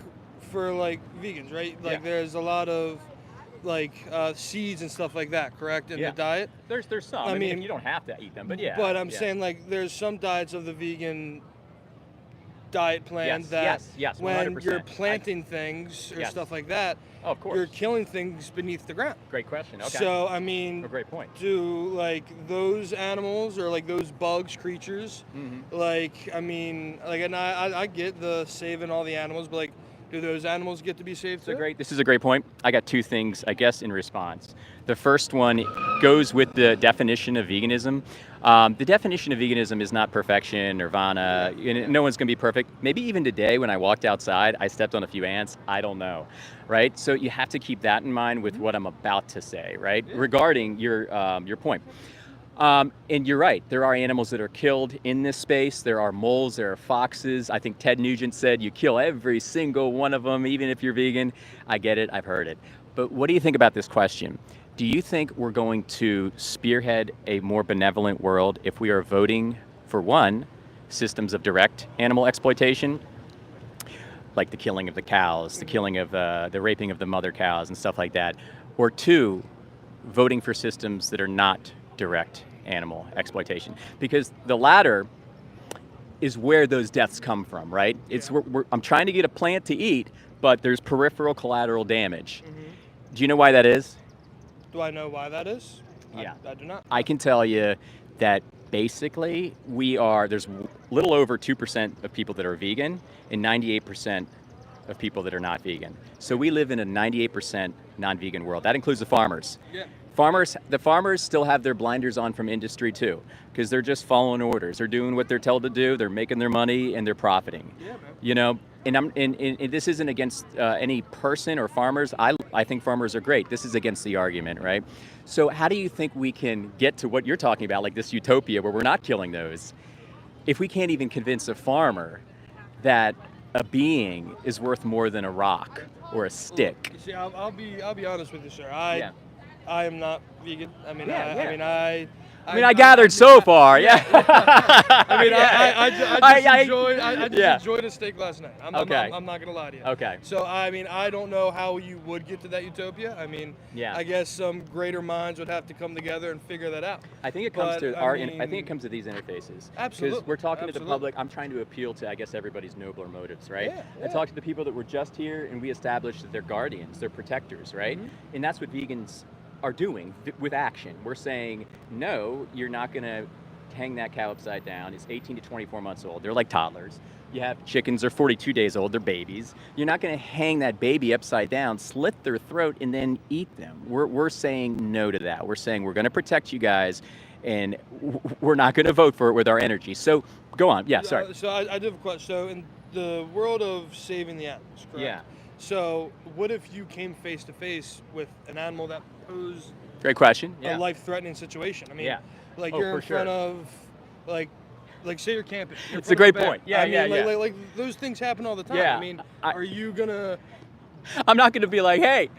C: for like vegans, right? Like,
A: Yeah.
C: there's a lot of like seeds and stuff like that, correct, in
A: Yeah.
C: the diet?
A: There's some.
C: I
A: I mean,
C: mean-
A: you don't have to eat them, but yeah.
C: But I'm
A: yeah.
C: saying like there's some diets of the vegan diet plan
A: Yes,
C: that
A: yes,
C: when
A: 100%.
C: you're planting things or
A: Yes.
C: stuff like that,
A: Oh, of course.
C: you're killing things beneath the ground.
A: Great question. Okay.
C: So I mean,
A: a great point.
C: do like those animals or like those bugs, creatures,
A: Mhm.
C: like I mean, like, and I get the saving all the animals, but like, do those animals get to be saved too?
A: This is a great point. I got two things, I guess, in response. The first one goes with the definition of veganism. The definition of veganism is not perfection, nirvana. No one's going to be perfect. Maybe even today when I walked outside, I stepped on a few ants. I don't know, right? So you have to keep that in mind with what I'm about to say, right? Regarding your point. And you're right. There are animals that are killed in this space. There are moles. There are foxes. I think Ted Nugent said you kill every single one of them, even if you're vegan. I get it. I've heard it. But what do you think about this question? Do you think we're going to spearhead a more benevolent world if we are voting for one, systems of direct animal exploitation, like the killing of the cows, the killing of the raping of the mother cows and stuff like that, or two, voting for systems that are not direct animal exploitation? Because the latter is where those deaths come from, right? It's I'm trying to get a plant to eat, but there's peripheral collateral damage. Do you know why that is?
C: Do I know why that is?
A: Yeah.
C: I do not.
A: I can tell you that basically there's a little over 2% of people that are vegan and 98% of people that are not vegan. So we live in a 98% non-vegan world. That includes the farmers.
C: Yeah.
A: The farmers still have their blinders on from industry too, because they're just following orders. They're doing what they're told to do. They're making their money and they're profiting.
C: Yeah, man.
A: You know, and this isn't against any person or farmers. I think farmers are great. This is against the argument, right? So how do you think we can get to what you're talking about, like this utopia where we're not killing those, if we can't even convince a farmer that a being is worth more than a rock or a stick?
C: You see, I'll be honest with you, sir.
A: Yeah.
C: I am not vegan. I mean,
A: Yeah.
C: I
A: I gathered so far, yeah.
C: I mean, I just enjoyed a steak last night. I'm not gonna lie to you.
A: Okay.
C: So I mean, I don't know how you would get to that utopia. I mean,
A: Yeah.
C: I guess some greater minds would have to come together and figure that out.
A: I think it comes
C: But,
A: to
C: I
A: I think
C: mean-
A: it comes to these interfaces.
C: Absolutely,
A: Because we're talking to the
C: absolutely.
A: public. I'm trying to appeal to, I guess, everybody's nobler motives, right?
C: Yeah,
A: I
C: yeah.
A: talked to the people that were just here, and we established that they're guardians, they're protectors, right?
C: Mm-hmm.
A: And that's what vegans are doing with action. We're saying, no, you're not going to hang that cow upside down. It's 18 to 24 months old. They're like toddlers. You have chickens, they're 42 days old, they're babies. You're not going to hang that baby upside down, slit their throat, and then eat them. We're saying no to that. We're saying we're going to protect you guys, and we're not going to vote for it with our energy. So go on. Yeah, sorry.
C: So I do have a question. So in the world of saving the animals, correct?
A: Yeah.
C: So what if you came face to face with an animal that posed
A: Great question. Yeah.
C: a life-threatening situation? I mean,
A: Yeah.
C: like
A: Oh,
C: you're
A: for
C: in front
A: sure.
C: of like like say you're camping. You're in
A: It's a
C: front of
A: great
C: bear.
A: point. Yeah,
C: I mean,
A: yeah,
C: like,
A: yeah.
C: like those things happen all the time.
A: Yeah,
C: I mean,
A: I-
C: are you gonna?
A: I'm not going to be like, hey,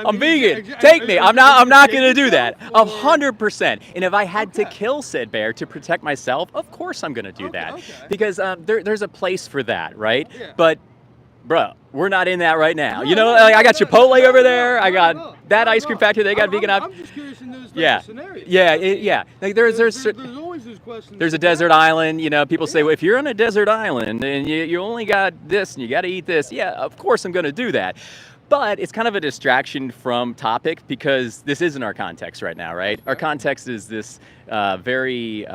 A: I'm
C: mean,
A: vegan.
C: exa-
A: Take
C: are-
A: me.
C: are
A: I'm
C: you
A: not. I'm
C: gonna
A: not
C: take
A: going to do that.
C: yourself, or-
A: 100%. And if I had to
C: Okay.
A: kill said bear to protect myself, of course I'm going to do
C: Okay,
A: that,
C: okay.
A: because there's a place for that, right?
C: Yeah.
A: But, bro, we're not in that right now.
C: No,
A: you know,
C: no,
A: like, I
C: no,
A: got
C: no,
A: Chipotle
C: no,
A: over
C: no,
A: there. I
C: no,
A: got
C: no,
A: that
C: no,
A: ice cream
C: no.
A: factory. They got vegan.
C: I'm just curious in those types
A: Yeah.
C: of scenarios.
A: Yeah,
C: I mean,
A: yeah. Like there's
C: always those questions.
A: there's a
C: to be
A: desert
C: asked.
A: island, you know, people say,
C: Yeah.
A: well, if you're on a desert island and you only got this and you got to eat this, yeah, of course I'm going to do that. But it's kind of a distraction from topic because this isn't our context right now, right? Our context is this very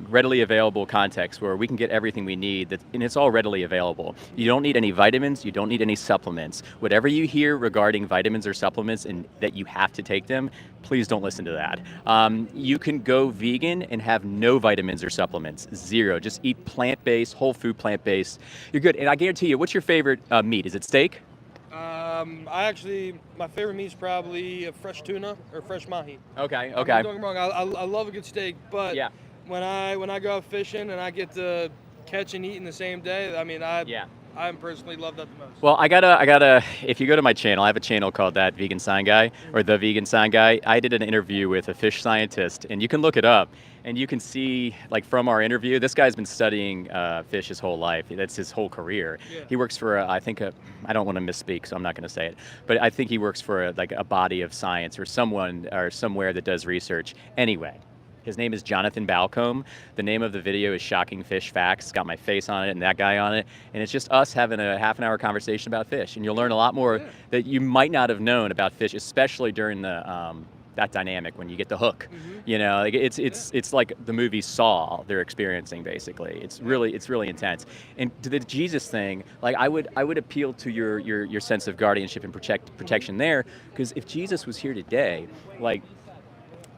A: readily available context where we can get everything we need, and it's all readily available. You don't need any vitamins, you don't need any supplements. Whatever you hear regarding vitamins or supplements and that you have to take them, please don't listen to that. You can go vegan and have no vitamins or supplements, zero. Just eat plant-based, whole food plant-based. You're good. And I guarantee you, what's your favorite meat? Is it steak?
C: My favorite meat's probably fresh tuna or fresh mahi.
A: Okay,
C: Don't
A: okay.
C: get me wrong, I love a good steak, but
A: Yeah.
C: when I go out fishing and I get to catch and eat in the same day, I mean,
A: Yeah.
C: I personally love that the most.
A: Well, I gotta, if you go to my channel, I have a channel called That Vegan Sign Guy, or The Vegan Sign Guy. I did an interview with a fish scientist, and you can look it up, and you can see, like, from our interview, this guy's been studying fish his whole life. That's his whole career.
C: Yeah.
A: He works for, I don't want to misspeak, so I'm not gonna say it, but I think he works for a body of science or someone or somewhere that does research. Anyway. His name is Jonathan Balcombe. The name of the video is Shocking Fish Facts. It's got my face on it and that guy on it. And it's just us having a half an hour conversation about fish. And you'll learn a lot more that you might not have known about fish, especially during the that dynamic when you get the hook. You know, like it's like the movie Saw they're experiencing basically. It's really intense. And to the Jesus thing, like I would appeal to your sense of guardianship and protection there, because if Jesus was here today, like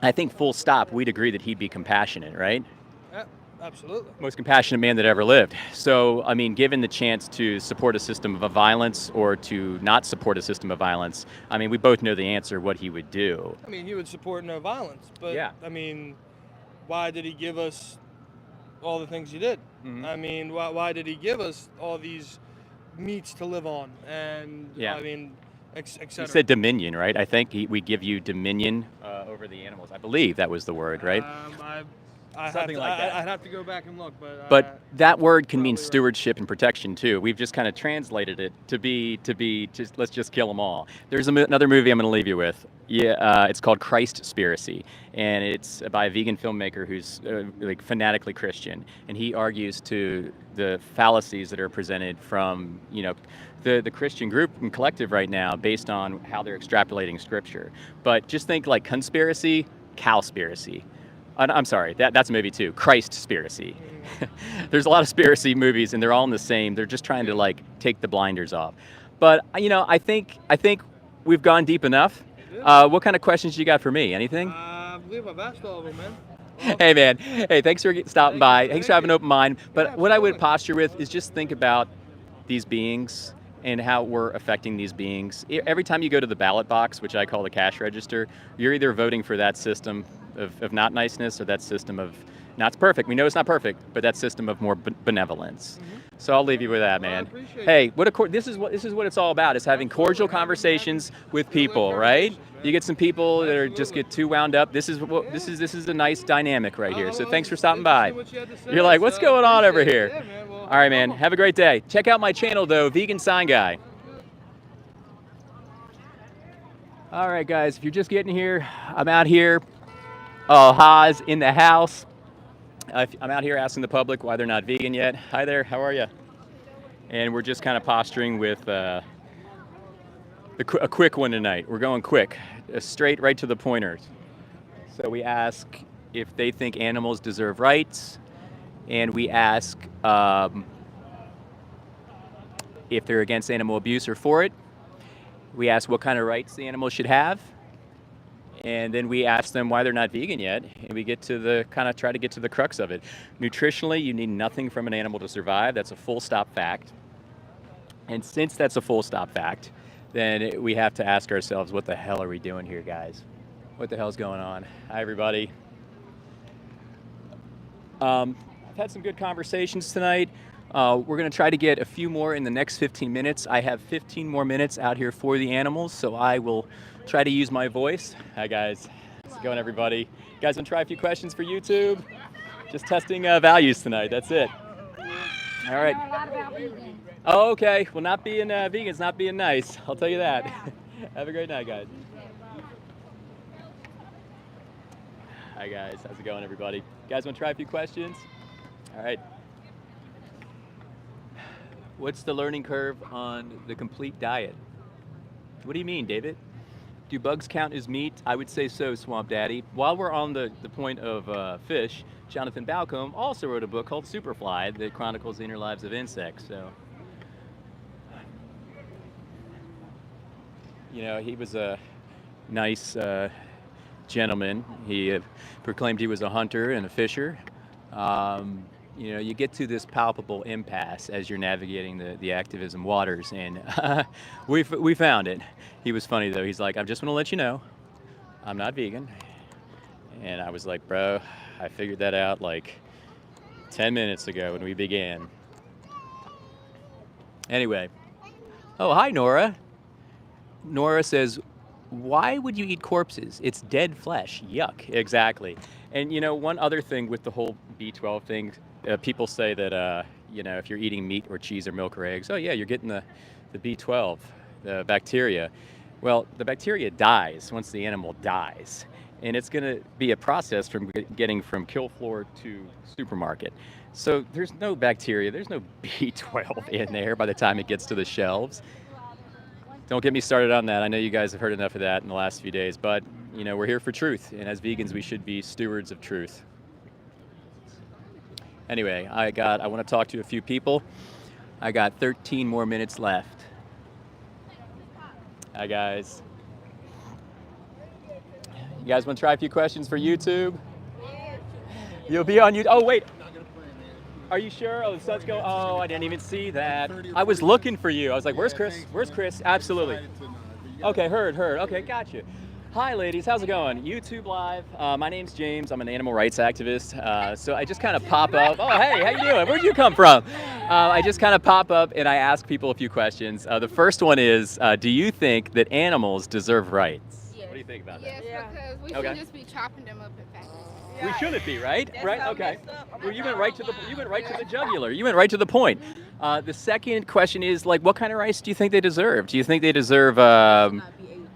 A: I think full stop, we'd agree that he'd be compassionate, right?
C: Yeah, absolutely.
A: Most compassionate man that ever lived. So, I mean, given the chance to support a system of violence or to not support a system of violence, I mean, we both know the answer, what he would do.
C: I mean, he would support no violence, but
A: Yeah.
C: I mean, why did he give us all the things he did?
A: Mhm.
C: I mean, why did he give us all these meats to live on? And
A: Yeah.
C: I mean, et
A: He
C: cetera.
A: said dominion, right? I think we give you dominion over the animals. I believe that was the word, right? Something like that.
C: I'd have to go back and look, but.
A: But that word can mean
C: probably right.
A: stewardship and protection too. We've just kind of translated it to be just let's just kill them all. There's another movie I'm going to leave you with. Yeah, it's called Christspiracy, and it's by a vegan filmmaker who's like fanatically Christian, and he argues to the fallacies that are presented from the Christian group and collective right now based on how they're extrapolating scripture. But just think like conspiracy, cowspiracy. I'm sorry, that's a movie too. Christspiracy. There's a lot of spiracy movies, and they're all in the same. They're just trying to like take the blinders off. But I think we've gone deep enough. What kind of questions you got for me? Anything?
C: I believe I've asked all of them, man.
A: Hey man, hey, thanks for stopping by. Thanks for having an
C: Thank
A: open mind. But
C: Yeah,
A: what I would
C: absolutely.
A: posture with is just think about these beings and how we're affecting these beings. Every time you go to the ballot box, which I call the cash register, you're either voting for that system of not niceness or that system of not perfect. We know it's not perfect, but that system of more benevolence. So I'll leave you with that,
C: Well, I
A: man.
C: appreciate
A: Hey, this is what it's all about. Is having cordial conversations with people, right? You get some people that are just get too wound up. This is a nice dynamic right here. So thanks for stopping by. You're like, what's going on over here?
C: Yeah, man. Well,
A: All right, man. Have a great day. Check out my channel though, Vegan Sign Guy. All right, guys. If you're just getting here, I'm out here. Oh, Haas in the house. I'm out here asking the public why they're not vegan yet. Hi there. How are you? And we're just kind of posturing with a quick one tonight. We're going quick, straight right to the pointers. So we ask if they think animals deserve rights, and we ask if they're against animal abuse or for it. We ask what kind of rights the animals should have, and then we ask them why they're not vegan yet, and we get to try to get to the crux of it. Nutritionally, you need nothing from an animal to survive. That's a full stop fact. And since that's a full stop fact, then we have to ask ourselves, what the hell are we doing here, guys? What the hell's going on? Hi, everybody. I've had some good conversations tonight. We're going to try to get a few more in the next 15 minutes. I have 15 more minutes out here for the animals, so I will try to use my voice. Hi, guys. How's it going, everybody? You guys want to try a few questions for YouTube? Just testing values tonight. That's it. All right. Oh, okay. Well, not being vegan's not being nice. I'll tell you that. Have a great night, guys. Hi, guys. How's it going, everybody? You guys want to try a few questions? All right. What's the learning curve on the complete diet? What do you mean, David? Do bugs count as meat? I would say so, Swamp Daddy. While we're on the point of fish, Jonathan Balcombe also wrote a book called Superfly that chronicles the inner lives of insects. So, you know, he was a nice gentleman. He proclaimed he was a hunter and a fisher. You know, you get to this palpable impasse as you're navigating the activism waters, and we found it. He was funny though. He's like, I just want to let you know, I'm not vegan. And I was like, bro, I figured that out like 10 minutes ago when we began. Anyway, oh, hi, Nora. Nora says, why would you eat corpses? It's dead flesh. Yuck. Exactly. And you know, one other thing with the whole B12 thing, people say that, you know, if you're eating meat or cheese or milk or eggs, oh yeah, you're getting the B12, the bacteria. Well, the bacteria dies once the animal dies. And it's going to be a process from getting from kill floor to supermarket. So there's no bacteria, there's no B12 in there by the time it gets to the shelves. Don't get me started on that. I know you guys have heard enough of that in the last few days, but you know, we're here for truth, and as vegans, we should be stewards of truth. Anyway, I want to talk to a few people. I got 13 more minutes left. Hi, guys. You guys want to try a few questions for YouTube? You'll be on YouTube. Oh, wait. Are you sure? Oh, the sun's going. Oh, I didn't even see that. I was looking for you. I was like, where's Chris? Where's Chris? Absolutely. Okay, heard. Okay, got you. Hi, ladies. How's it going? YouTube Live. My name's James. I'm an animal rights activist. So I just kind of pop up. Oh, hey, how you doing? Where'd you come from? I just kind of pop up and I ask people a few questions. The first one is, do you think that animals deserve rights?
D: Yes.
A: What do you think about that?
D: Yes, because we
A: Okay.
D: should just be chopping them up in packages.
A: We shouldn't be, right? Right? Okay. Well, you went right to the jugular. You went right to the point. The second question is, like, what kind of rights do you think they deserve? Do you think they deserve?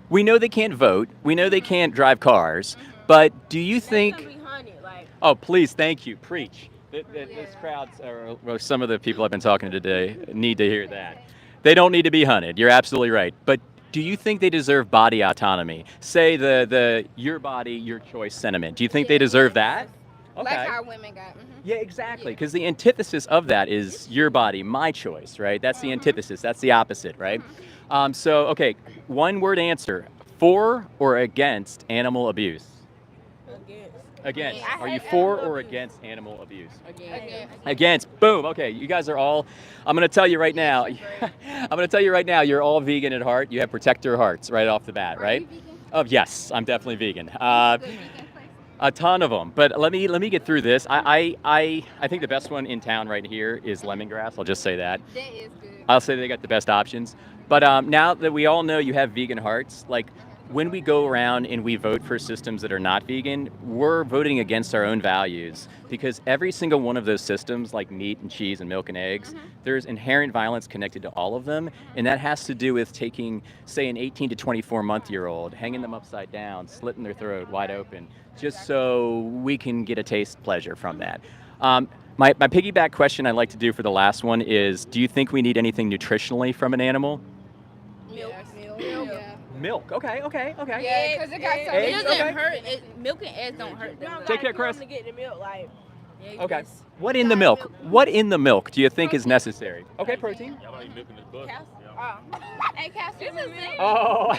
A: We know they can't vote. We know they can't drive cars. But do you think? Oh, please, thank you. Preach. This crowd, or some of the people I've been talking to today, need to hear that. They don't need to be hunted. You're absolutely right. But do you think they deserve body autonomy? Say the your body, your choice sentiment. Do you think they deserve that? Okay.
D: Like how women got.
A: Yeah, exactly. Because the antithesis of that is your body, my choice, right? That's the antithesis. That's the opposite, right? So, okay, one word answer. For or against animal abuse? Against. Are you for or against animal abuse? Against. Boom. Okay, you guys are all, I'm going to tell you right now, you're all vegan at heart. You have protector hearts right off the bat, right? Oh, yes, I'm definitely vegan. A ton of them. But let me get through this. I think the best one in town right here is lemongrass. I'll just say that.
D: That is good.
A: I'll say they got the best options. But now that we all know you have vegan hearts, like when we go around and we vote for systems that are not vegan, we're voting against our own values, because every single one of those systems, like meat and cheese and milk and eggs, there's inherent violence connected to all of them, and that has to do with taking, say, an 18 to 24-month-year-old, hanging them upside down, slitting their throat wide open, just so we can get a taste pleasure from that. My piggyback question I'd like to do for the last one is, do you think we need anything nutritionally from an animal?
D: Milk.
A: Milk. Okay.
D: Yeah, because it got so
I: It
A: Eggs,
I: doesn't
A: okay.
I: hurt. Milk and eggs don't hurt.
A: Take care, Chris.
I: To get the milk, like, yeah, you
A: Okay.
I: just-
A: What in the milk? What in the milk do you think is necessary? Okay, protein.
D: Hey, calcium in milk.
A: Oh,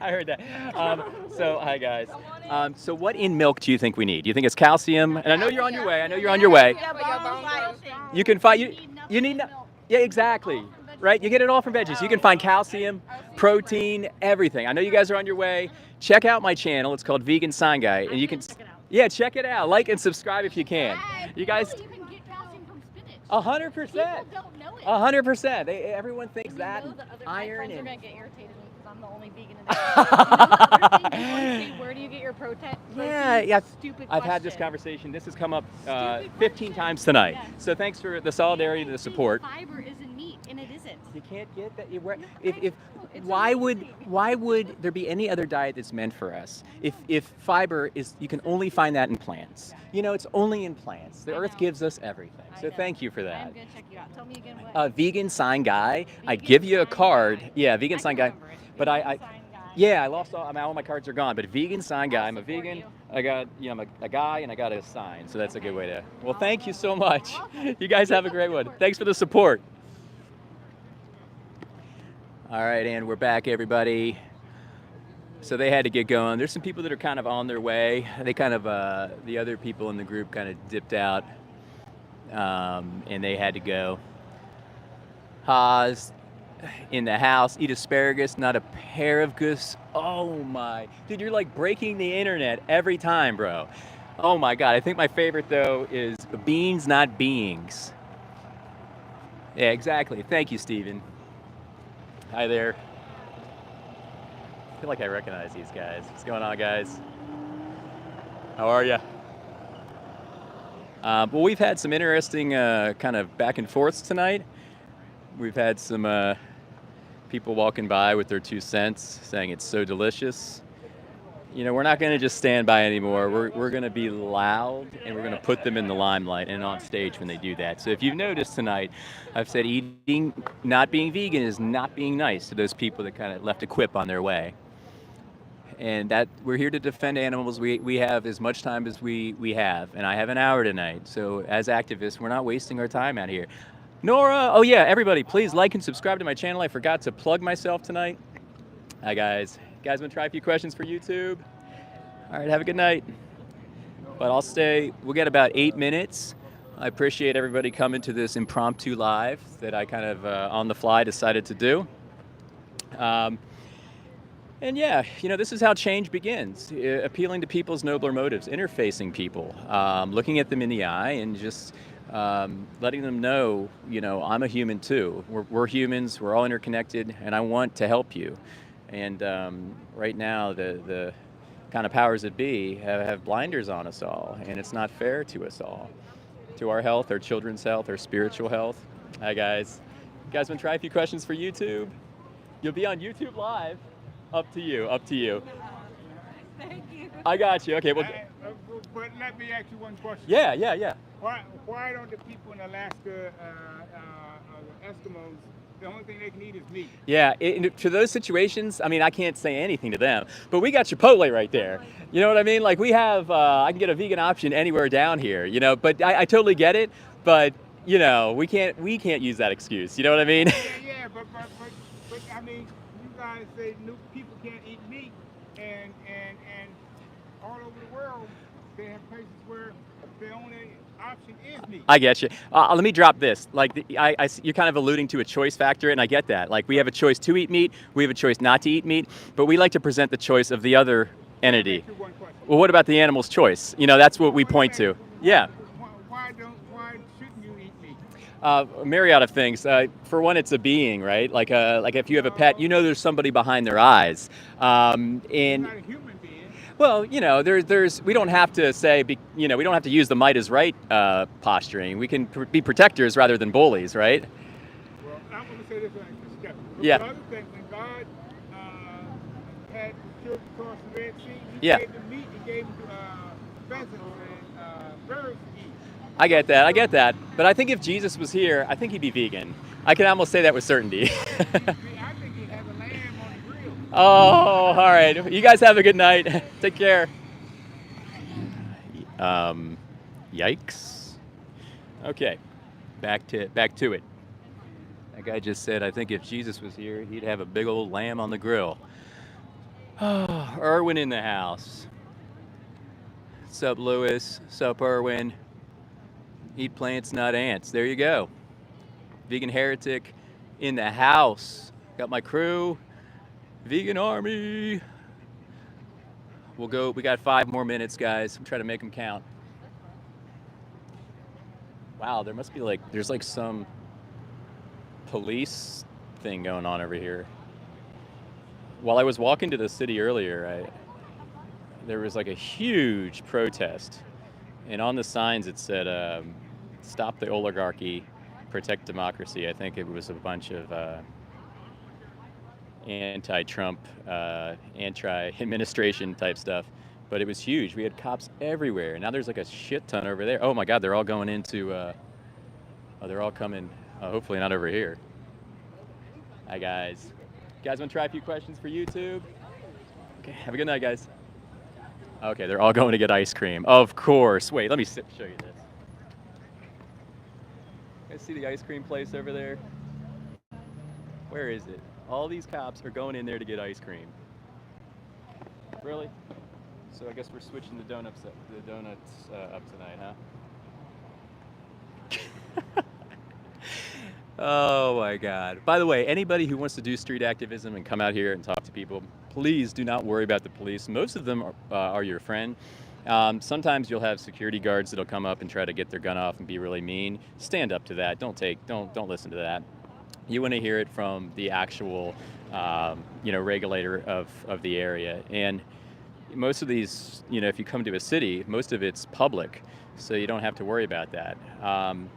A: I heard that. So, hi guys. So, what in milk do you think we need? Do you think it's calcium? And I know you're on your way.
I: Yeah, but your bones like,
A: You can find you need. Yeah, exactly. Right? You get it all from veggies. You can find calcium, protein, everything. I know you guys are on your way. Check out my channel. It's called Vegan Sign Guy, and you can. Yeah, check it out. Like and subscribe if you can. You guys.
D: You can get
A: 100%.
J: People don't know it.
A: 100%. Everyone thinks
J: And
A: that
J: you know the other,
A: iron
J: my friends are
A: and.
J: gonna get irritated with me because I'm the only vegan in the house. You know the other thing people always say, where do you get your protein?
A: Yeah.
J: Stupid
A: I've had this
J: question.
A: conversation. This has come up
J: Stupid
A: 15
J: question.
A: times tonight.
J: Yes.
A: So thanks for the solidarity and the support.
J: Fiber is in meat, and it isn't.
A: You can't get that. If
J: It's
A: why
J: amazing.
A: would there be any other diet that's meant for us? If fiber is, you can only find that in plants. You know, it's only in plants. The earth gives us everything. So thank you for
J: I'm
A: that.
J: gonna check you out. Tell me again what.
A: Vegan sign guy. I
J: Vegan
A: give you a
J: sign
A: card.
J: guy.
A: Yeah, vegan
J: I
A: sign
J: can
A: guy.
J: remember it.
A: But
J: Vegan
A: I
J: sign guy.
A: yeah, I lost all my cards are gone. But vegan sign guy. I'm a
J: support
A: vegan.
J: you.
A: I got I'm a guy and I got a sign. So that's a good way to. Well, thank you so much. You guys have a great one. Thanks for the support. All right, and we're back, everybody. So they had to get going. There's some people that are kind of on their way. They kind of, the other people in the group kind of dipped out, and they had to go. Haas in the house, eat asparagus, not a pair of goose. Oh my, dude, you're like breaking the internet every time, bro. Oh my God, I think my favorite though is beans, not beings. Yeah, exactly. Thank you, Steven. Hi there. I feel like I recognize these guys. What's going on, guys? How are you? Well, we've had some interesting kind of back and forths tonight. We've had some people walking by with their 2 cents saying it's so delicious. You know, we're not going to just stand by anymore. We're going to be loud, and we're going to put them in the limelight and on stage when they do that. So if you've noticed tonight, I've said not being vegan is not being nice to those people that kind of left a quip on their way. And that we're here to defend animals. We have as much time as we have, and I have an hour tonight. So as activists, we're not wasting our time out here. Nora, oh yeah, everybody, please like and subscribe to my channel. I forgot to plug myself tonight. Hi guys. You guys want to try a few questions for YouTube? All right, have a good night. But I'll stay. We'll get about 8 minutes. I appreciate everybody coming to this impromptu live that I kind of on the fly decided to do. And yeah, you know, this is how change begins. Appealing to people's nobler motives, interfacing people, looking at them in the eye and just letting them know, you know, I'm a human too. We're humans, we're all interconnected, and I want to help you. And right now, the kind of powers that be have blinders on us all, and it's not fair to us all, to our health, our children's health, our spiritual health. Hi guys. You guys want to try a few questions for YouTube? You'll be on YouTube Live. Up to you, up to you.
I: Thank you.
A: I got you. Okay, well.
K: But let me ask you one question.
A: Yeah.
K: Why don't the people in Alaska, the Eskimos, the only thing they can eat is meat?
A: Yeah, to those situations, I mean, I can't say anything to them, but we got Chipotle right there. You know what I mean? Like we have, I can get a vegan option anywhere down here, you know, but I totally get it, but you know, we can't use that excuse. You know what I mean?
K: Yeah, but I mean, you guys say people can't eat meat, and all over the world, they have places where the only option is meat.
A: I get you. Let me drop this. Like, you're kind of alluding to a choice factor, and I get that. Like, we have a choice to eat meat, we have a choice not to eat meat, but we like to present the choice of the other entity. Well, what about the animal's choice? You know, that's what we point to. Yeah.
K: Why shouldn't you eat meat?
A: A myriad of things. For one, it's a being, right? Like if you have a pet, you know there's somebody behind their eyes. And
K: Not a human being.
A: well, you know, we don't have to say, we don't have to use the might is right posturing. We can be protectors rather than bullies, right?
K: Well, I'm going to say this like this.
A: Yeah.
K: The other thing, when God had the children cross the Red Sea, He
A: Yeah.
K: gave them meat, He gave them pheasants and birds to eat.
A: I get that. But I think if Jesus was here, I think he'd be vegan. I can almost say that with certainty.
K: I think He has a lamb on the grill.
A: Oh, all right. You guys have a good night. Take care. Yikes. Okay, back to it. That guy just said, I think if Jesus was here, he'd have a big old lamb on the grill. Oh, Erwin in the house. Sup, Lewis? Sup, Erwin? Eat plants, not ants. There you go. Vegan heretic in the house. Got my crew. Vegan army. We'll go. We got 5 more minutes, guys. I'm trying to make them count. Wow, there must be like, there's like some police thing going on over here. While I was walking to the city earlier, there was like a huge protest, and on the signs it said, "Stop the oligarchy, protect democracy." I think it was a bunch of anti-Trump, anti-administration type stuff, but it was huge. We had cops everywhere. Now there's like a shit ton over there. Oh my God, they're all going into. They're all coming. Hopefully not over here. Hi guys. You guys want to try a few questions for YouTube? Okay. Have a good night, guys. Okay, they're all going to get ice cream. Of course. Wait, let me show you this. You guys see the ice cream place over there? Where is it? All these cops are going in there to get ice cream. Really? So I guess we're switching the donuts up tonight, huh? Oh my God. By the way, anybody who wants to do street activism and come out here and talk to people, please do not worry about the police. Most of them are your friend. Sometimes you'll have security guards that'll come up and try to get their gun off and be really mean. Stand up to that. Don't listen to that. You want to hear it from the actual, regulator of the area. And most of these, if you come to a city, most of it's public, so you don't have to worry about that.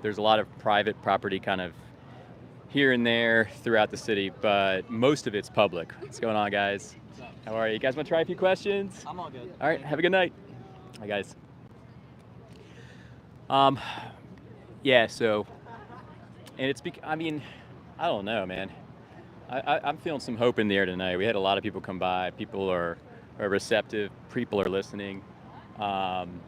A: There's a lot of private property kind of here and there throughout the city, but most of it's public. What's going on, guys? How are you? You guys want to try a few questions?
L: I'm all good.
A: All right, have a good night. Hi, guys. Yeah, so, and it's, I don't know, man. I'm feeling some hope in the air tonight. We had a lot of people come by. People are receptive. People are listening. And,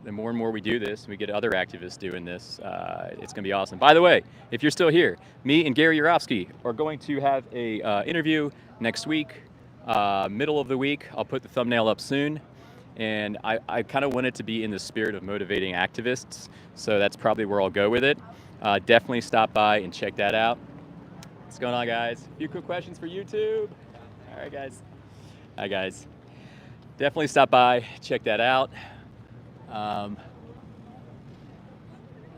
A: the more and more we do this, we get other activists doing this, it's going to be awesome. By the way, if you're still here, me and Gary Yourofsky are going to have a interview next week, middle of the week. I'll put the thumbnail up soon. And I kind of want it to be in the spirit of motivating activists, so that's probably where I'll go with it. Definitely stop by and check that out. What's going on, guys? A few quick questions for YouTube. All right, guys. Hi, guys. Definitely stop by, check that out.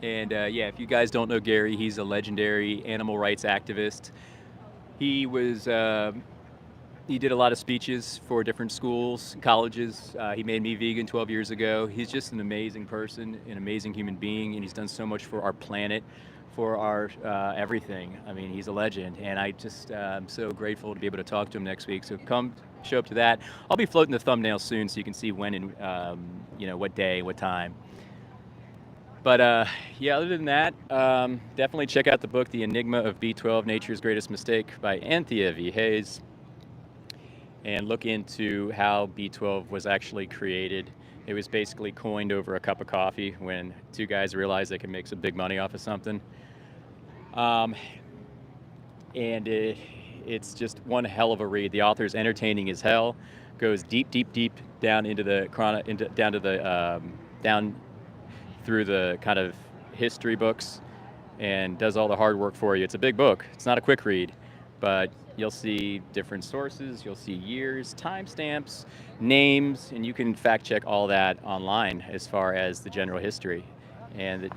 A: Yeah, if you guys don't know Gary, he's a legendary animal rights activist. He was, he did a lot of speeches for different schools, colleges. He made me vegan 12 years ago. He's just an amazing person, an amazing human being, and he's done so much for our planet, for our everything. I mean, he's a legend, and I'm so grateful to be able to talk to him next week. So come show up to that. I'll be floating the thumbnail soon so you can see when and what day, what time. But yeah, other than that, definitely check out the book, The Enigma of B12, Nature's Greatest Mistake by Anthea V. Hayes, and look into how B12 was actually created. It was basically coined over a cup of coffee when two guys realized they could make some big money off of something. It's just one hell of a read. The author's entertaining as hell, goes deep down into the down through the kind of history books and does all the hard work for you. It's a big book. It's not a quick read, but you'll see different sources, you'll see years, timestamps, names, and you can fact check all that online as far as the general history. And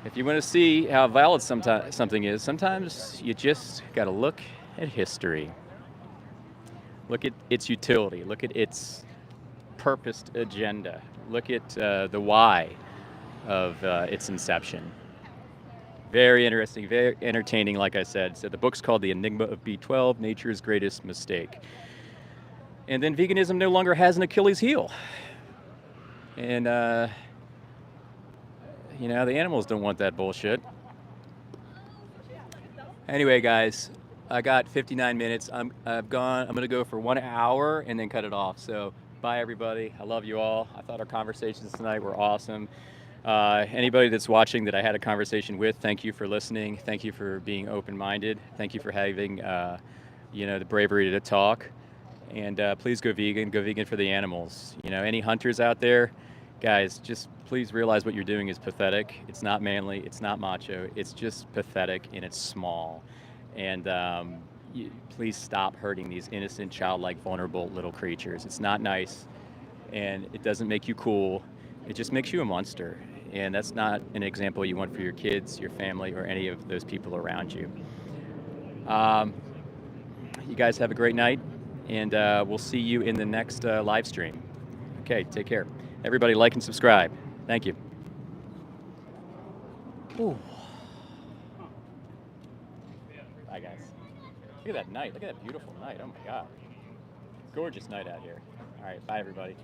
A: if you want to see how valid something is, sometimes you just got to look at history. Look at its utility, look at its purposed agenda, look at the why of its inception. Very interesting, very entertaining, like I said. So the book's called The Enigma of B12, Nature's Greatest Mistake. And then veganism no longer has an Achilles heel. And, the animals don't want that bullshit. Anyway, guys, I got 59 minutes. I'm going to go for 1 hour and then cut it off. So bye, everybody. I love you all. I thought our conversations tonight were awesome. Anybody that's watching that I had a conversation with, thank you for listening. Thank you for being open-minded. Thank you for having, the bravery to talk. And please go vegan for the animals. Any hunters out there, guys, just please realize what you're doing is pathetic. It's not manly, it's not macho, it's just pathetic and it's small. And please stop hurting these innocent, childlike, vulnerable little creatures. It's not nice. and it doesn't make you cool. It just makes you a monster. And that's not an example you want for your kids, your family, or any of those people around you. You guys have a great night, and we'll see you in the next live stream. Okay, take care. Everybody like and subscribe. Thank you. Ooh. Bye, guys. Look at that night. Look at that beautiful night. Oh, my God. Gorgeous night out here. All right, bye, everybody.